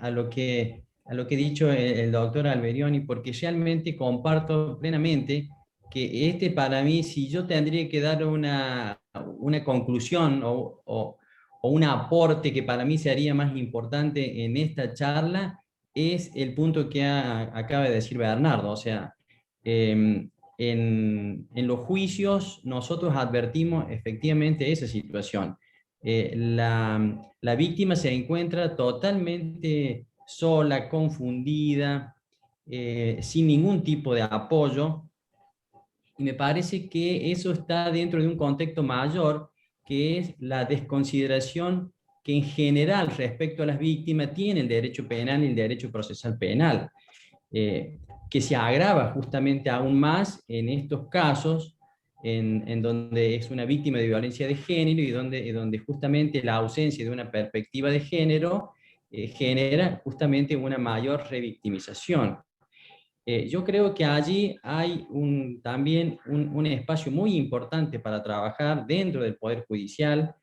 a lo que ha dicho el doctor Alberioni, porque realmente comparto plenamente que para mí, si yo tendría que dar una conclusión o un aporte que para mí sería más importante en esta charla, es el punto que acaba de decir Bernardo. O sea, en los juicios nosotros advertimos efectivamente esa situación. La víctima se encuentra totalmente sola, confundida, sin ningún tipo de apoyo, y me parece que eso está dentro de un contexto mayor, que es la desconsideración que en general respecto a las víctimas tiene el derecho penal y el derecho procesal penal, que se agrava justamente aún más en estos casos en donde es una víctima de violencia de género y donde justamente la ausencia de una perspectiva de género genera justamente una mayor revictimización. Yo creo que allí hay también un espacio muy importante para trabajar dentro del Poder Judicial.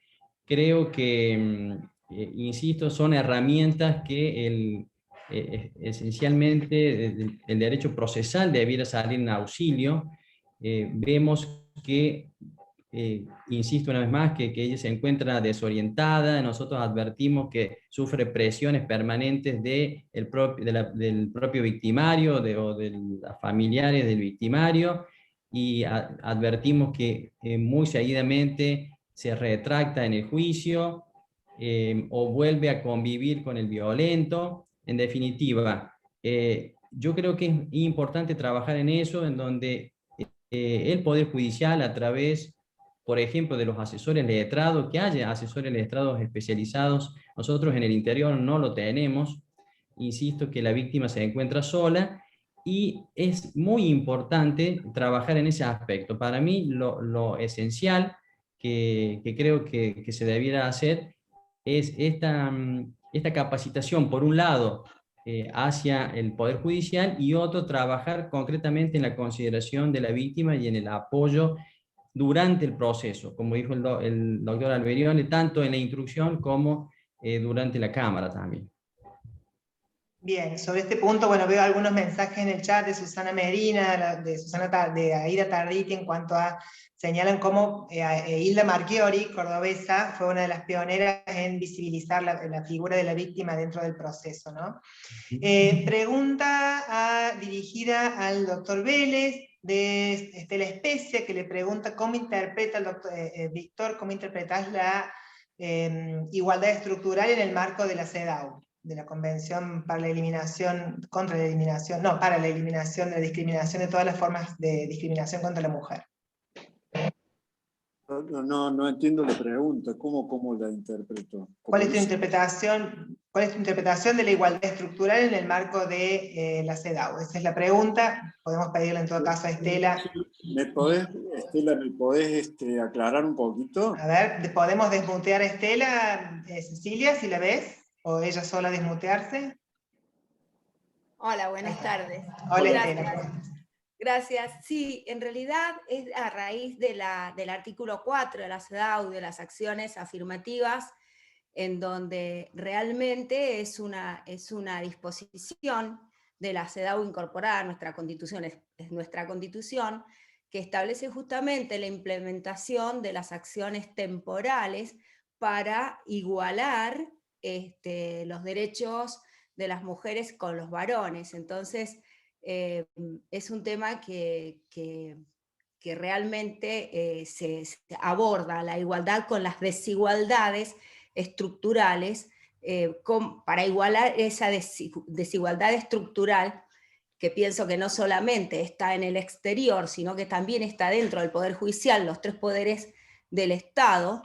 Creo que, insisto, son herramientas que esencialmente el derecho procesal debiera salir en auxilio. Vemos que, insisto una vez más, que ella se encuentra desorientada. Nosotros advertimos que sufre presiones permanentes del propio victimario o de los familiares del victimario, y advertimos que muy seguidamente se retracta en el juicio o vuelve a convivir con el violento. En definitiva, yo creo que es importante trabajar en eso, en donde el Poder Judicial, a través, por ejemplo, de los asesores letrados, que haya asesores letrados especializados. Nosotros en el interior no lo tenemos. Insisto que la víctima se encuentra sola, y es muy importante trabajar en ese aspecto. Para mí lo esencial que creo que se debiera hacer es esta capacitación, por un lado, hacia el Poder Judicial, y otro, trabajar concretamente en la consideración de la víctima y en el apoyo durante el proceso, como dijo el doctor Alberioni, tanto en la instrucción como durante la cámara también. Bien, sobre este punto, bueno, veo algunos mensajes en el chat de Susana Medina, de Aida Tarditi, en cuanto a, señalan cómo Hilda Marchiori, cordobesa, fue una de las pioneras en visibilizar la figura de la víctima dentro del proceso, ¿no? Pregunta dirigida al doctor Vélez, de Estela Especia, que le pregunta cómo interpreta el doctor Víctor, cómo interpretas la igualdad estructural en el marco de la CEDAW, de la Convención para la Eliminación, para la eliminación de la discriminación, de todas las formas de discriminación contra la mujer. No entiendo la pregunta. ¿Cómo la interpreto? ¿Cuál es tu interpretación de la igualdad estructural en el marco de la CEDAW? Esa es la pregunta. Podemos pedirle en todo caso a Estela. Estela, ¿me podés aclarar un poquito? A ver, ¿podemos desmutear a Estela, Cecilia, si la ves? ¿O ella sola desmutearse? Hola, buenas tardes. Hola, Gracias. Estela. Gracias. Sí, en realidad es a raíz del artículo 4 de la CEDAW, de las acciones afirmativas, en donde realmente es una disposición de la CEDAW incorporada a nuestra Constitución, es nuestra Constitución, que establece justamente la implementación de las acciones temporales para igualar los derechos de las mujeres con los varones. Entonces, es un tema que realmente se aborda la igualdad con las desigualdades estructurales, para igualar esa desigualdad estructural, que pienso que no solamente está en el exterior, sino que también está dentro del Poder Judicial. Los tres poderes del Estado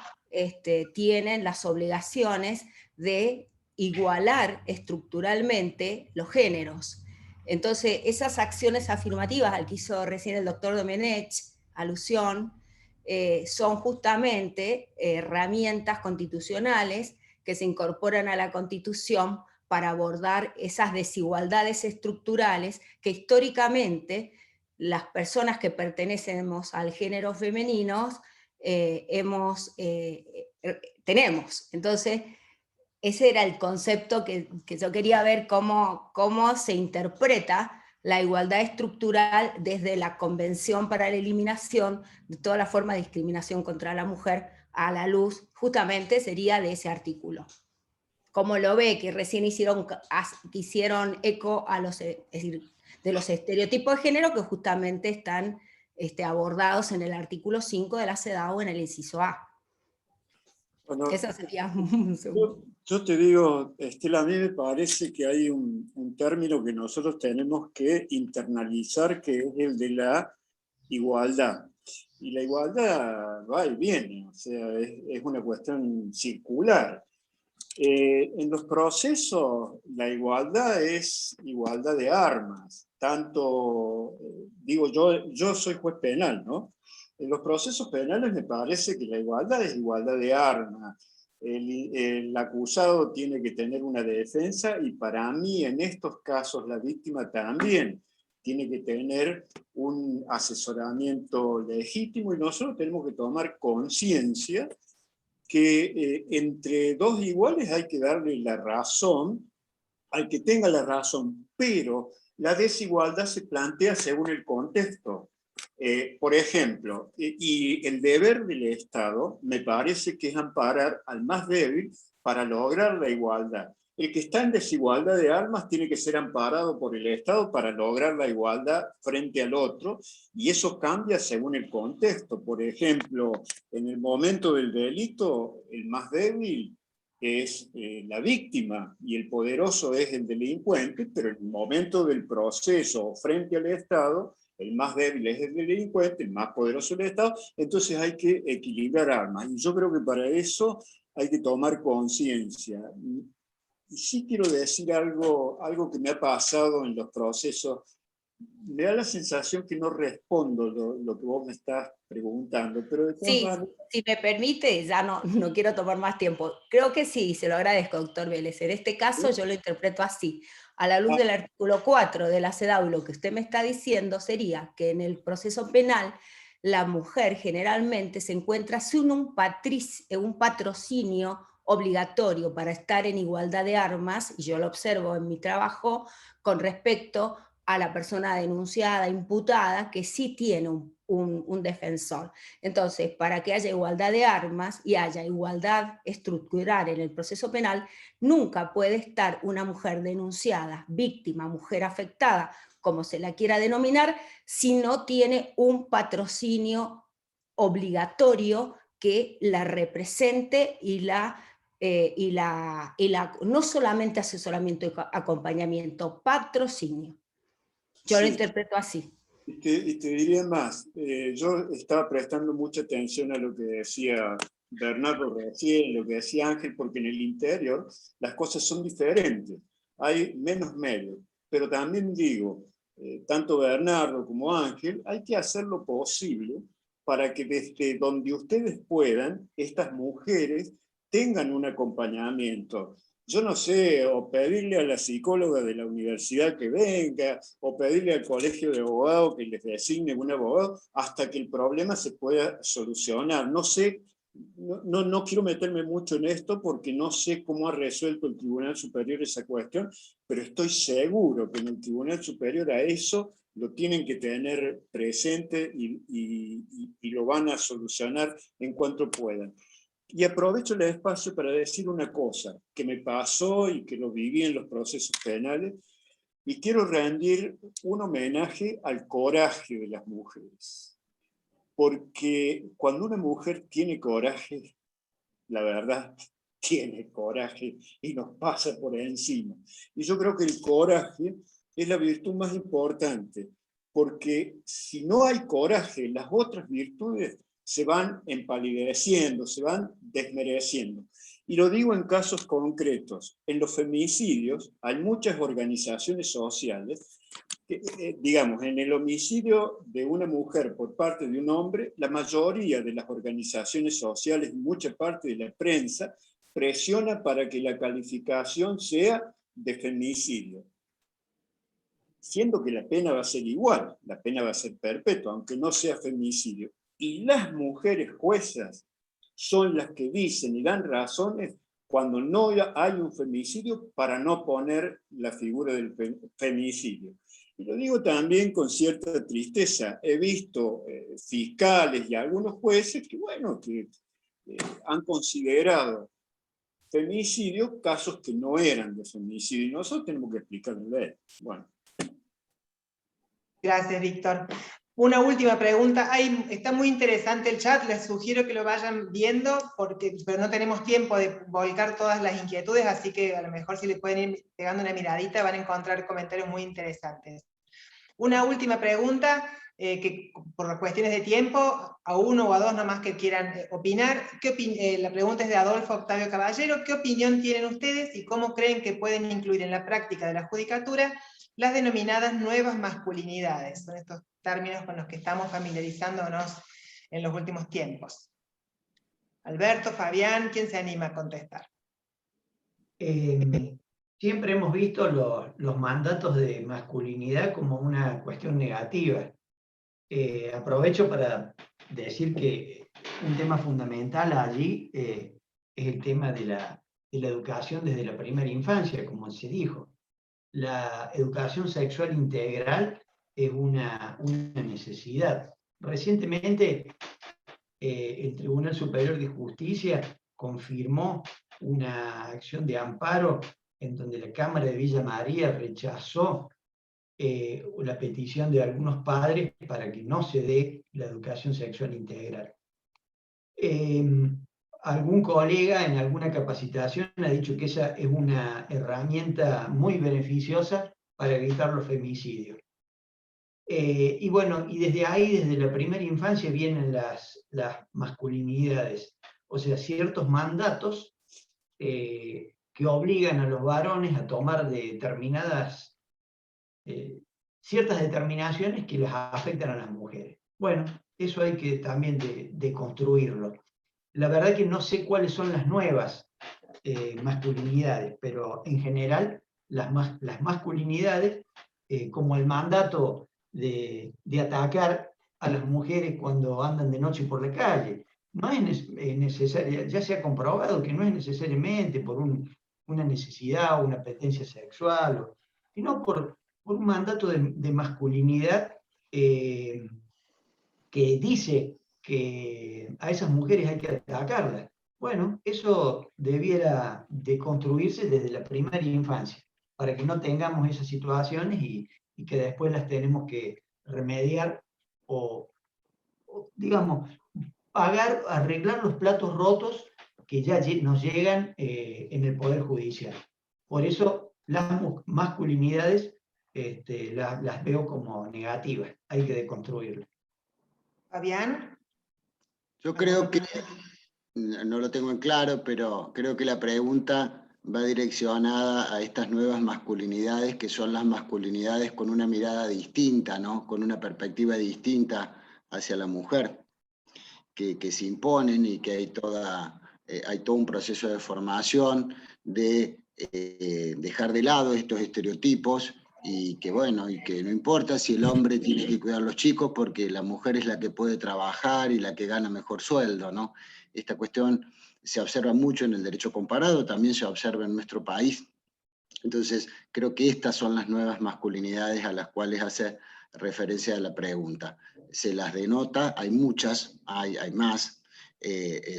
tienen las obligaciones de igualar estructuralmente los géneros. Entonces, esas acciones afirmativas al que hizo recién el doctor Domenech alusión, son justamente herramientas constitucionales que se incorporan a la Constitución para abordar esas desigualdades estructurales que históricamente las personas que pertenecemos al género femenino tenemos. Entonces, ese era el concepto que yo quería ver cómo se interpreta la igualdad estructural desde la Convención para la Eliminación de toda la forma de discriminación contra la mujer a la luz, justamente sería de ese artículo. Como lo ve, que recién hicieron eco a es decir, de los estereotipos de género que justamente están abordados en el artículo 5 de la CEDAW en el inciso A. Bueno, Eso sería yo te digo, Estela, a mí me parece que hay un término que nosotros tenemos que internalizar, que es el de la igualdad. Y la igualdad va y viene, o sea, es una cuestión circular. En los procesos, la igualdad es igualdad de armas. Tanto, digo, yo soy juez penal, ¿no? En los procesos penales me parece que la igualdad es igualdad de armas. El acusado tiene que tener una defensa y para mí en estos casos la víctima también tiene que tener un asesoramiento legítimo y nosotros tenemos que tomar conciencia que entre dos iguales hay que darle la razón al que tenga la razón, pero la desigualdad se plantea según el contexto. Por ejemplo, y el deber del Estado me parece que es amparar al más débil para lograr la igualdad. El que está en desigualdad de armas tiene que ser amparado por el Estado para lograr la igualdad frente al otro, y eso cambia según el contexto. Por ejemplo, en el momento del delito, el más débil es la víctima y el poderoso es el delincuente, pero en el momento del proceso frente al Estado, el más débil es el delincuente, el más poderoso es el Estado, entonces hay que equilibrar armas. Y yo creo que para eso hay que tomar conciencia. Y sí quiero decir algo que me ha pasado en los procesos. Me da la sensación que no respondo lo que vos me estás preguntando, pero de todas maneras... Si me permite, ya no quiero tomar más tiempo. Creo que sí, se lo agradezco, doctor Vélez. En este caso yo lo interpreto así. A la luz del artículo 4 de la CEDAW, lo que usted me está diciendo sería que en el proceso penal la mujer generalmente se encuentra sin un patrocinio obligatorio para estar en igualdad de armas, y yo lo observo en mi trabajo con respecto a la persona denunciada, imputada, que sí tiene un defensor. Entonces, para que haya igualdad de armas y haya igualdad estructural en el proceso penal, nunca puede estar una mujer denunciada, víctima, mujer afectada, como se la quiera denominar, si no tiene un patrocinio obligatorio que la represente y no solamente asesoramiento y acompañamiento, patrocinio. Yo lo interpreto así. Y te diría más, yo estaba prestando mucha atención a lo que decía Bernardo recién, lo que decía Ángel, porque en el interior las cosas son diferentes, hay menos medios, pero también digo, tanto Bernardo como Ángel, hay que hacer lo posible para que desde donde ustedes puedan, estas mujeres tengan un acompañamiento. Yo no sé, o pedirle a la psicóloga de la universidad que venga, o pedirle al colegio de abogados que les designe un abogado, hasta que el problema se pueda solucionar. No sé, no quiero meterme mucho en esto porque no sé cómo ha resuelto el Tribunal Superior esa cuestión, pero estoy seguro que en el Tribunal Superior a eso lo tienen que tener presente y lo van a solucionar en cuanto puedan. Y aprovecho el espacio para decir una cosa que me pasó y que lo viví en los procesos penales, y quiero rendir un homenaje al coraje de las mujeres. Porque cuando una mujer tiene coraje, la verdad, tiene coraje y nos pasa por encima. Y yo creo que el coraje es la virtud más importante, porque si no hay coraje, las otras virtudes se van empalideciendo, se van desmereciendo. Y lo digo en casos concretos. En los feminicidios hay muchas organizaciones sociales que, digamos, en el homicidio de una mujer por parte de un hombre, la mayoría de las organizaciones sociales y mucha parte de la prensa presiona para que la calificación sea de feminicidio, siendo que la pena va a ser igual, la pena va a ser perpetua, aunque no sea feminicidio. Y las mujeres juezas son las que dicen y dan razones cuando no hay un feminicidio para no poner la figura del feminicidio. Y lo digo también con cierta tristeza. He visto fiscales y algunos jueces que, bueno, que han considerado feminicidio casos que no eran de feminicidio. Y nosotros tenemos que explicarlo. Bueno. Gracias, Víctor. Una última pregunta. Está muy interesante el chat, les sugiero que lo vayan viendo, pero no tenemos tiempo de volcar todas las inquietudes, así que a lo mejor si les pueden ir pegando una miradita van a encontrar comentarios muy interesantes. Una última pregunta, que por cuestiones de tiempo, a uno o a dos nomás que quieran opinar. La pregunta es de Adolfo Octavio Caballero. ¿Qué opinión tienen ustedes y cómo creen que pueden incluir en la práctica de la judicatura las denominadas nuevas masculinidades? Son estos términos con los que estamos familiarizándonos en los últimos tiempos. Alberto, Fabián, ¿quién se anima a contestar? Siempre hemos visto los mandatos de masculinidad como una cuestión negativa. Aprovecho para decir que un tema fundamental allí es el tema de la educación desde la primera infancia, como se dijo. La educación sexual integral es una necesidad. Recientemente el Tribunal Superior de Justicia confirmó una acción de amparo en donde la Cámara de Villa María rechazó la petición de algunos padres para que no se dé la educación sexual integral. Algún colega en alguna capacitación ha dicho que esa es una herramienta muy beneficiosa para evitar los femicidios. Y bueno, y desde ahí, desde la primera infancia, vienen las masculinidades, o sea, ciertos mandatos que obligan a los varones a tomar ciertas determinaciones que las afectan a las mujeres. Bueno, eso hay que también deconstruirlo. La verdad que no sé cuáles son las nuevas masculinidades, pero en general las masculinidades, como el mandato de atacar a las mujeres cuando andan de noche por la calle, no es necesario, ya se ha comprobado que no es necesariamente por una necesidad o una apetencia sexual, sino por un mandato de masculinidad que dice que a esas mujeres hay que atacarlas. Bueno, eso debiera de construirse desde la primera infancia, para que no tengamos esas situaciones y que después las tenemos que remediar o digamos, arreglar los platos rotos que ya nos llegan en el Poder Judicial. Por eso las masculinidades las veo como negativas, hay que deconstruirlas. Fabián. Yo creo que, no lo tengo en claro, pero creo que la pregunta va direccionada a estas nuevas masculinidades, que son las masculinidades con una mirada distinta, ¿no? Con una perspectiva distinta hacia la mujer, que se imponen, y que hay todo un proceso de formación, de dejar de lado estos estereotipos, y que bueno, y que no importa si el hombre tiene que cuidar a los chicos porque la mujer es la que puede trabajar y la que gana mejor sueldo, ¿no? Esta cuestión se observa mucho en el derecho comparado, también se observa en nuestro país. Entonces, creo que estas son las nuevas masculinidades a las cuales hace referencia a la pregunta. Se las denota, hay muchas, hay más,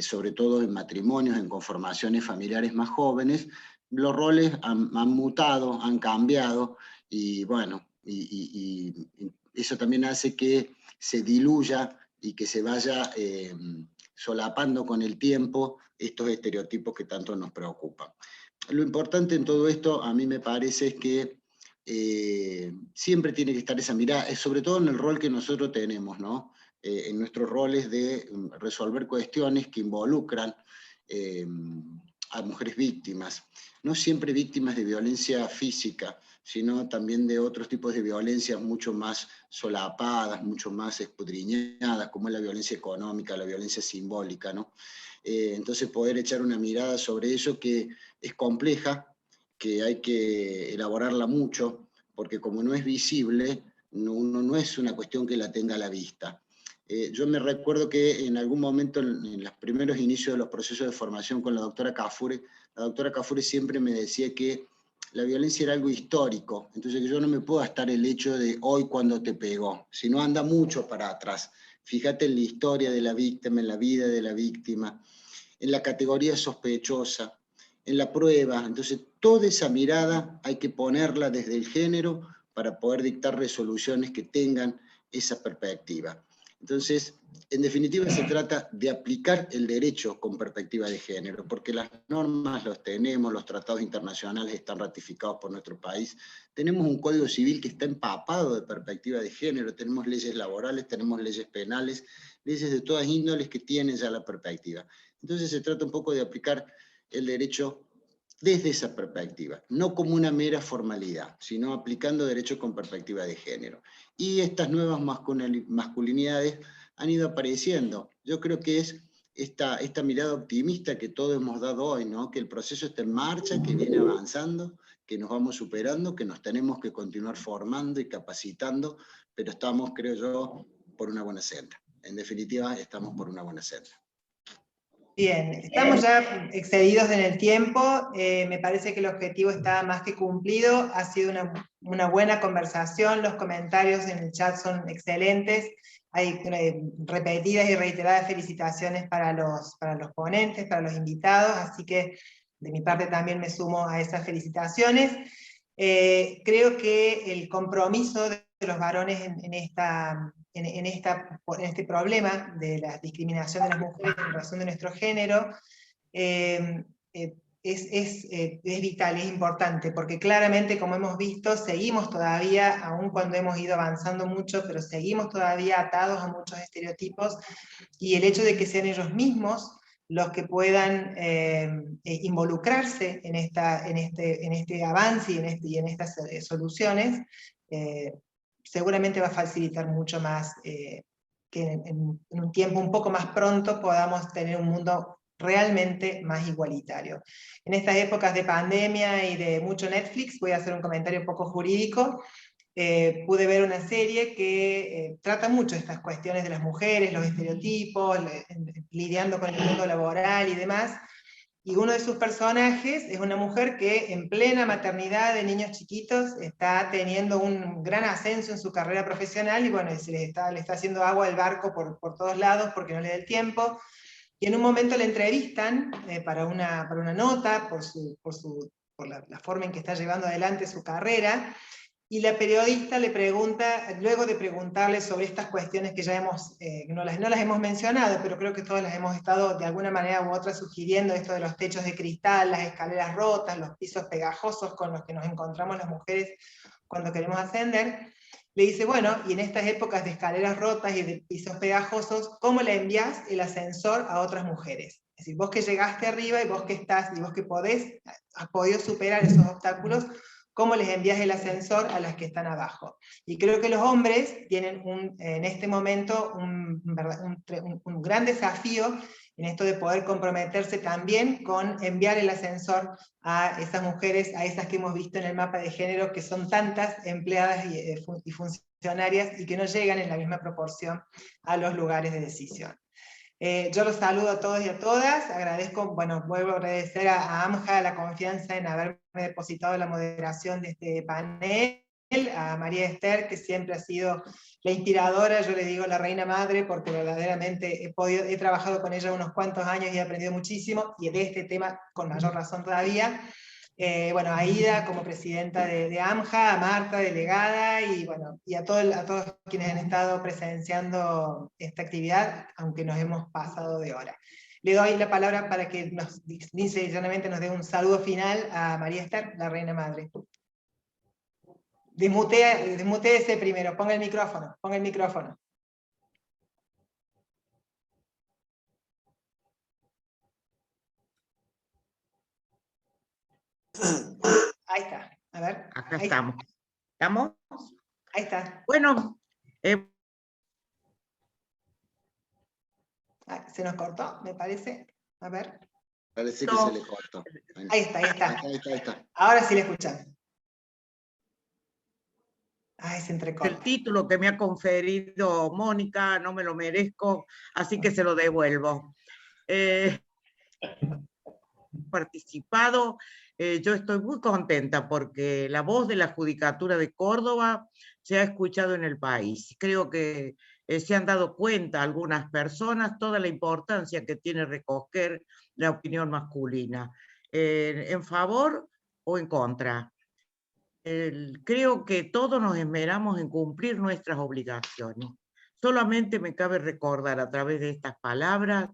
sobre todo en matrimonios, en conformaciones familiares más jóvenes. Los roles han mutado, han cambiado, y bueno, y eso también hace que se diluya y que se vaya solapando con el tiempo estos estereotipos que tanto nos preocupan. Lo importante en todo esto, a mí me parece, es que siempre tiene que estar esa mirada, sobre todo en el rol que nosotros tenemos, ¿no? En nuestros roles de resolver cuestiones que involucran a mujeres víctimas, no siempre víctimas de violencia física, sino también de otros tipos de violencias mucho más solapadas, mucho más escudriñadas, como es la violencia económica, la violencia simbólica, ¿no? Entonces poder echar una mirada sobre eso, que es compleja, que hay que elaborarla mucho, porque como no es visible, no es una cuestión que la tenga a la vista. Yo me recuerdo que en algún momento, en los primeros inicios de los procesos de formación con la doctora Kafuri siempre me decía que la violencia era algo histórico, entonces que yo no me puedo gastar el hecho de hoy cuando te pegó, sino anda mucho para atrás. Fíjate en la historia de la víctima, en la vida de la víctima, en la categoría sospechosa, en la prueba. Entonces, toda esa mirada hay que ponerla desde el género para poder dictar resoluciones que tengan esa perspectiva. Entonces, en definitiva, se trata de aplicar el derecho con perspectiva de género, porque las normas los tenemos, los tratados internacionales están ratificados por nuestro país, tenemos un código civil que está empapado de perspectiva de género, tenemos leyes laborales, tenemos leyes penales, leyes de todas índoles que tienen ya la perspectiva. Entonces se trata un poco de aplicar el derecho desde esa perspectiva, no como una mera formalidad, sino aplicando derecho con perspectiva de género. Y estas nuevas masculinidades han ido apareciendo. Yo creo que es esta mirada optimista que todos hemos dado hoy, ¿no? Que el proceso está en marcha, que viene avanzando, que nos vamos superando, que nos tenemos que continuar formando y capacitando, pero estamos, creo yo, por una buena senda. En definitiva, estamos por una buena senda. Bien, estamos ya excedidos en el tiempo, me parece que el objetivo está más que cumplido, ha sido una buena conversación, los comentarios en el chat son excelentes, hay repetidas y reiteradas felicitaciones para los ponentes, para los invitados, así que de mi parte también me sumo a esas felicitaciones. Creo que el compromiso de los varones en este problema de la discriminación de las mujeres en razón de nuestro género es vital, es importante, porque claramente, como hemos visto, seguimos todavía, aun cuando hemos ido avanzando mucho, pero seguimos todavía atados a muchos estereotipos, y el hecho de que sean ellos mismos los que puedan involucrarse en este avance y en estas soluciones, seguramente va a facilitar mucho más que en un tiempo un poco más pronto podamos tener un mundo realmente más igualitario. En estas épocas de pandemia y de mucho Netflix, voy a hacer un comentario un poco jurídico, pude ver una serie que trata mucho estas cuestiones de las mujeres, los estereotipos, lidiando con el mundo laboral y demás, y uno de sus personajes es una mujer que en plena maternidad de niños chiquitos está teniendo un gran ascenso en su carrera profesional, y bueno, le está haciendo agua al barco por todos lados porque no le da el tiempo, y en un momento le entrevistan para una nota por la forma en que está llevando adelante su carrera, y la periodista le pregunta, luego de preguntarle sobre estas cuestiones que ya no las hemos mencionado, pero creo que todas las hemos estado de alguna manera u otra sugiriendo, esto de los techos de cristal, las escaleras rotas, los pisos pegajosos con los que nos encontramos las mujeres cuando queremos ascender, le dice, bueno, y en estas épocas de escaleras rotas y de pisos pegajosos, ¿cómo le envías el ascensor a otras mujeres? decir, vos que llegaste arriba y vos que estás, y vos que podés, has podido superar esos obstáculos, cómo les envías el ascensor a las que están abajo. Y creo que los hombres tienen en este momento un gran desafío en esto de poder comprometerse también con enviar el ascensor a esas mujeres, a esas que hemos visto en el mapa de género, que son tantas empleadas y funcionarias y que no llegan en la misma proporción a los lugares de decisión. Yo los saludo a todos y a todas, agradezco, bueno, vuelvo a agradecer a AMJA la confianza en haberme depositado la moderación de este panel, a María Esther, que siempre ha sido la inspiradora, yo le digo la reina madre, porque verdaderamente he trabajado con ella unos cuantos años y he aprendido muchísimo, y de este tema con mayor razón todavía. Bueno, a Ida como presidenta de AMJA, a Marta, delegada, y, bueno, y a todos quienes han estado presenciando esta actividad, aunque nos hemos pasado de hora. Le doy la palabra para que dice llanamente nos dé un saludo final a María Esther, la reina madre. Desmuteese primero, ponga el micrófono, ponga el micrófono. Ahí está, a ver. Acá estamos. ¿Estamos? Ahí está. Bueno. Se nos cortó, me parece. A ver. Parece que se le cortó. Ahí está, ahí está. Ahí está. Ahora sí le escuchamos. Ay, se entrecorta. El título que me ha conferido Mónica, no me lo merezco, así que se lo devuelvo. Participado, yo estoy muy contenta porque la voz de la Judicatura de Córdoba se ha escuchado en el país. Creo que se han dado cuenta algunas personas toda la importancia que tiene recoger la opinión masculina, en favor o en contra. Creo que todos nos esmeramos en cumplir nuestras obligaciones. Solamente me cabe recordar a través de estas palabras,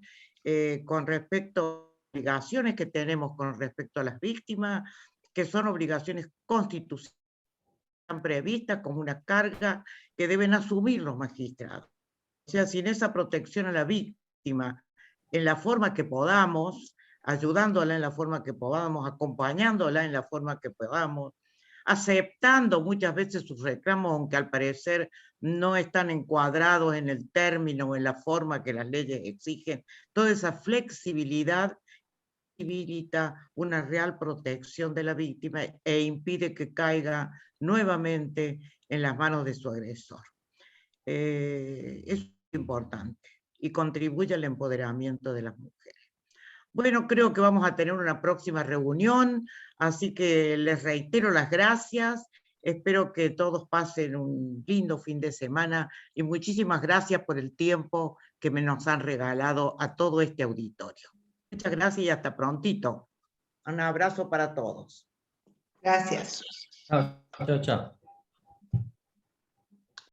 con respecto a las obligaciones que tenemos con respecto a las víctimas, que son obligaciones constitucionales previstas como una carga que deben asumir los magistrados. O sea, sin esa protección a la víctima, en la forma que podamos, ayudándola en la forma que podamos, acompañándola en la forma que podamos, aceptando muchas veces sus reclamos, aunque al parecer no están encuadrados en el término o en la forma que las leyes exigen, toda esa flexibilidad posibilita una real protección de la víctima e impide que caiga nuevamente en las manos de su agresor. Es importante y contribuye al empoderamiento de las mujeres. Bueno, creo que vamos a tener una próxima reunión, así que les reitero las gracias, espero que todos pasen un lindo fin de semana y muchísimas gracias por el tiempo que nos han regalado a todo este auditorio. Muchas gracias y hasta prontito. Un abrazo para todos. Gracias. Chao, chao, chao.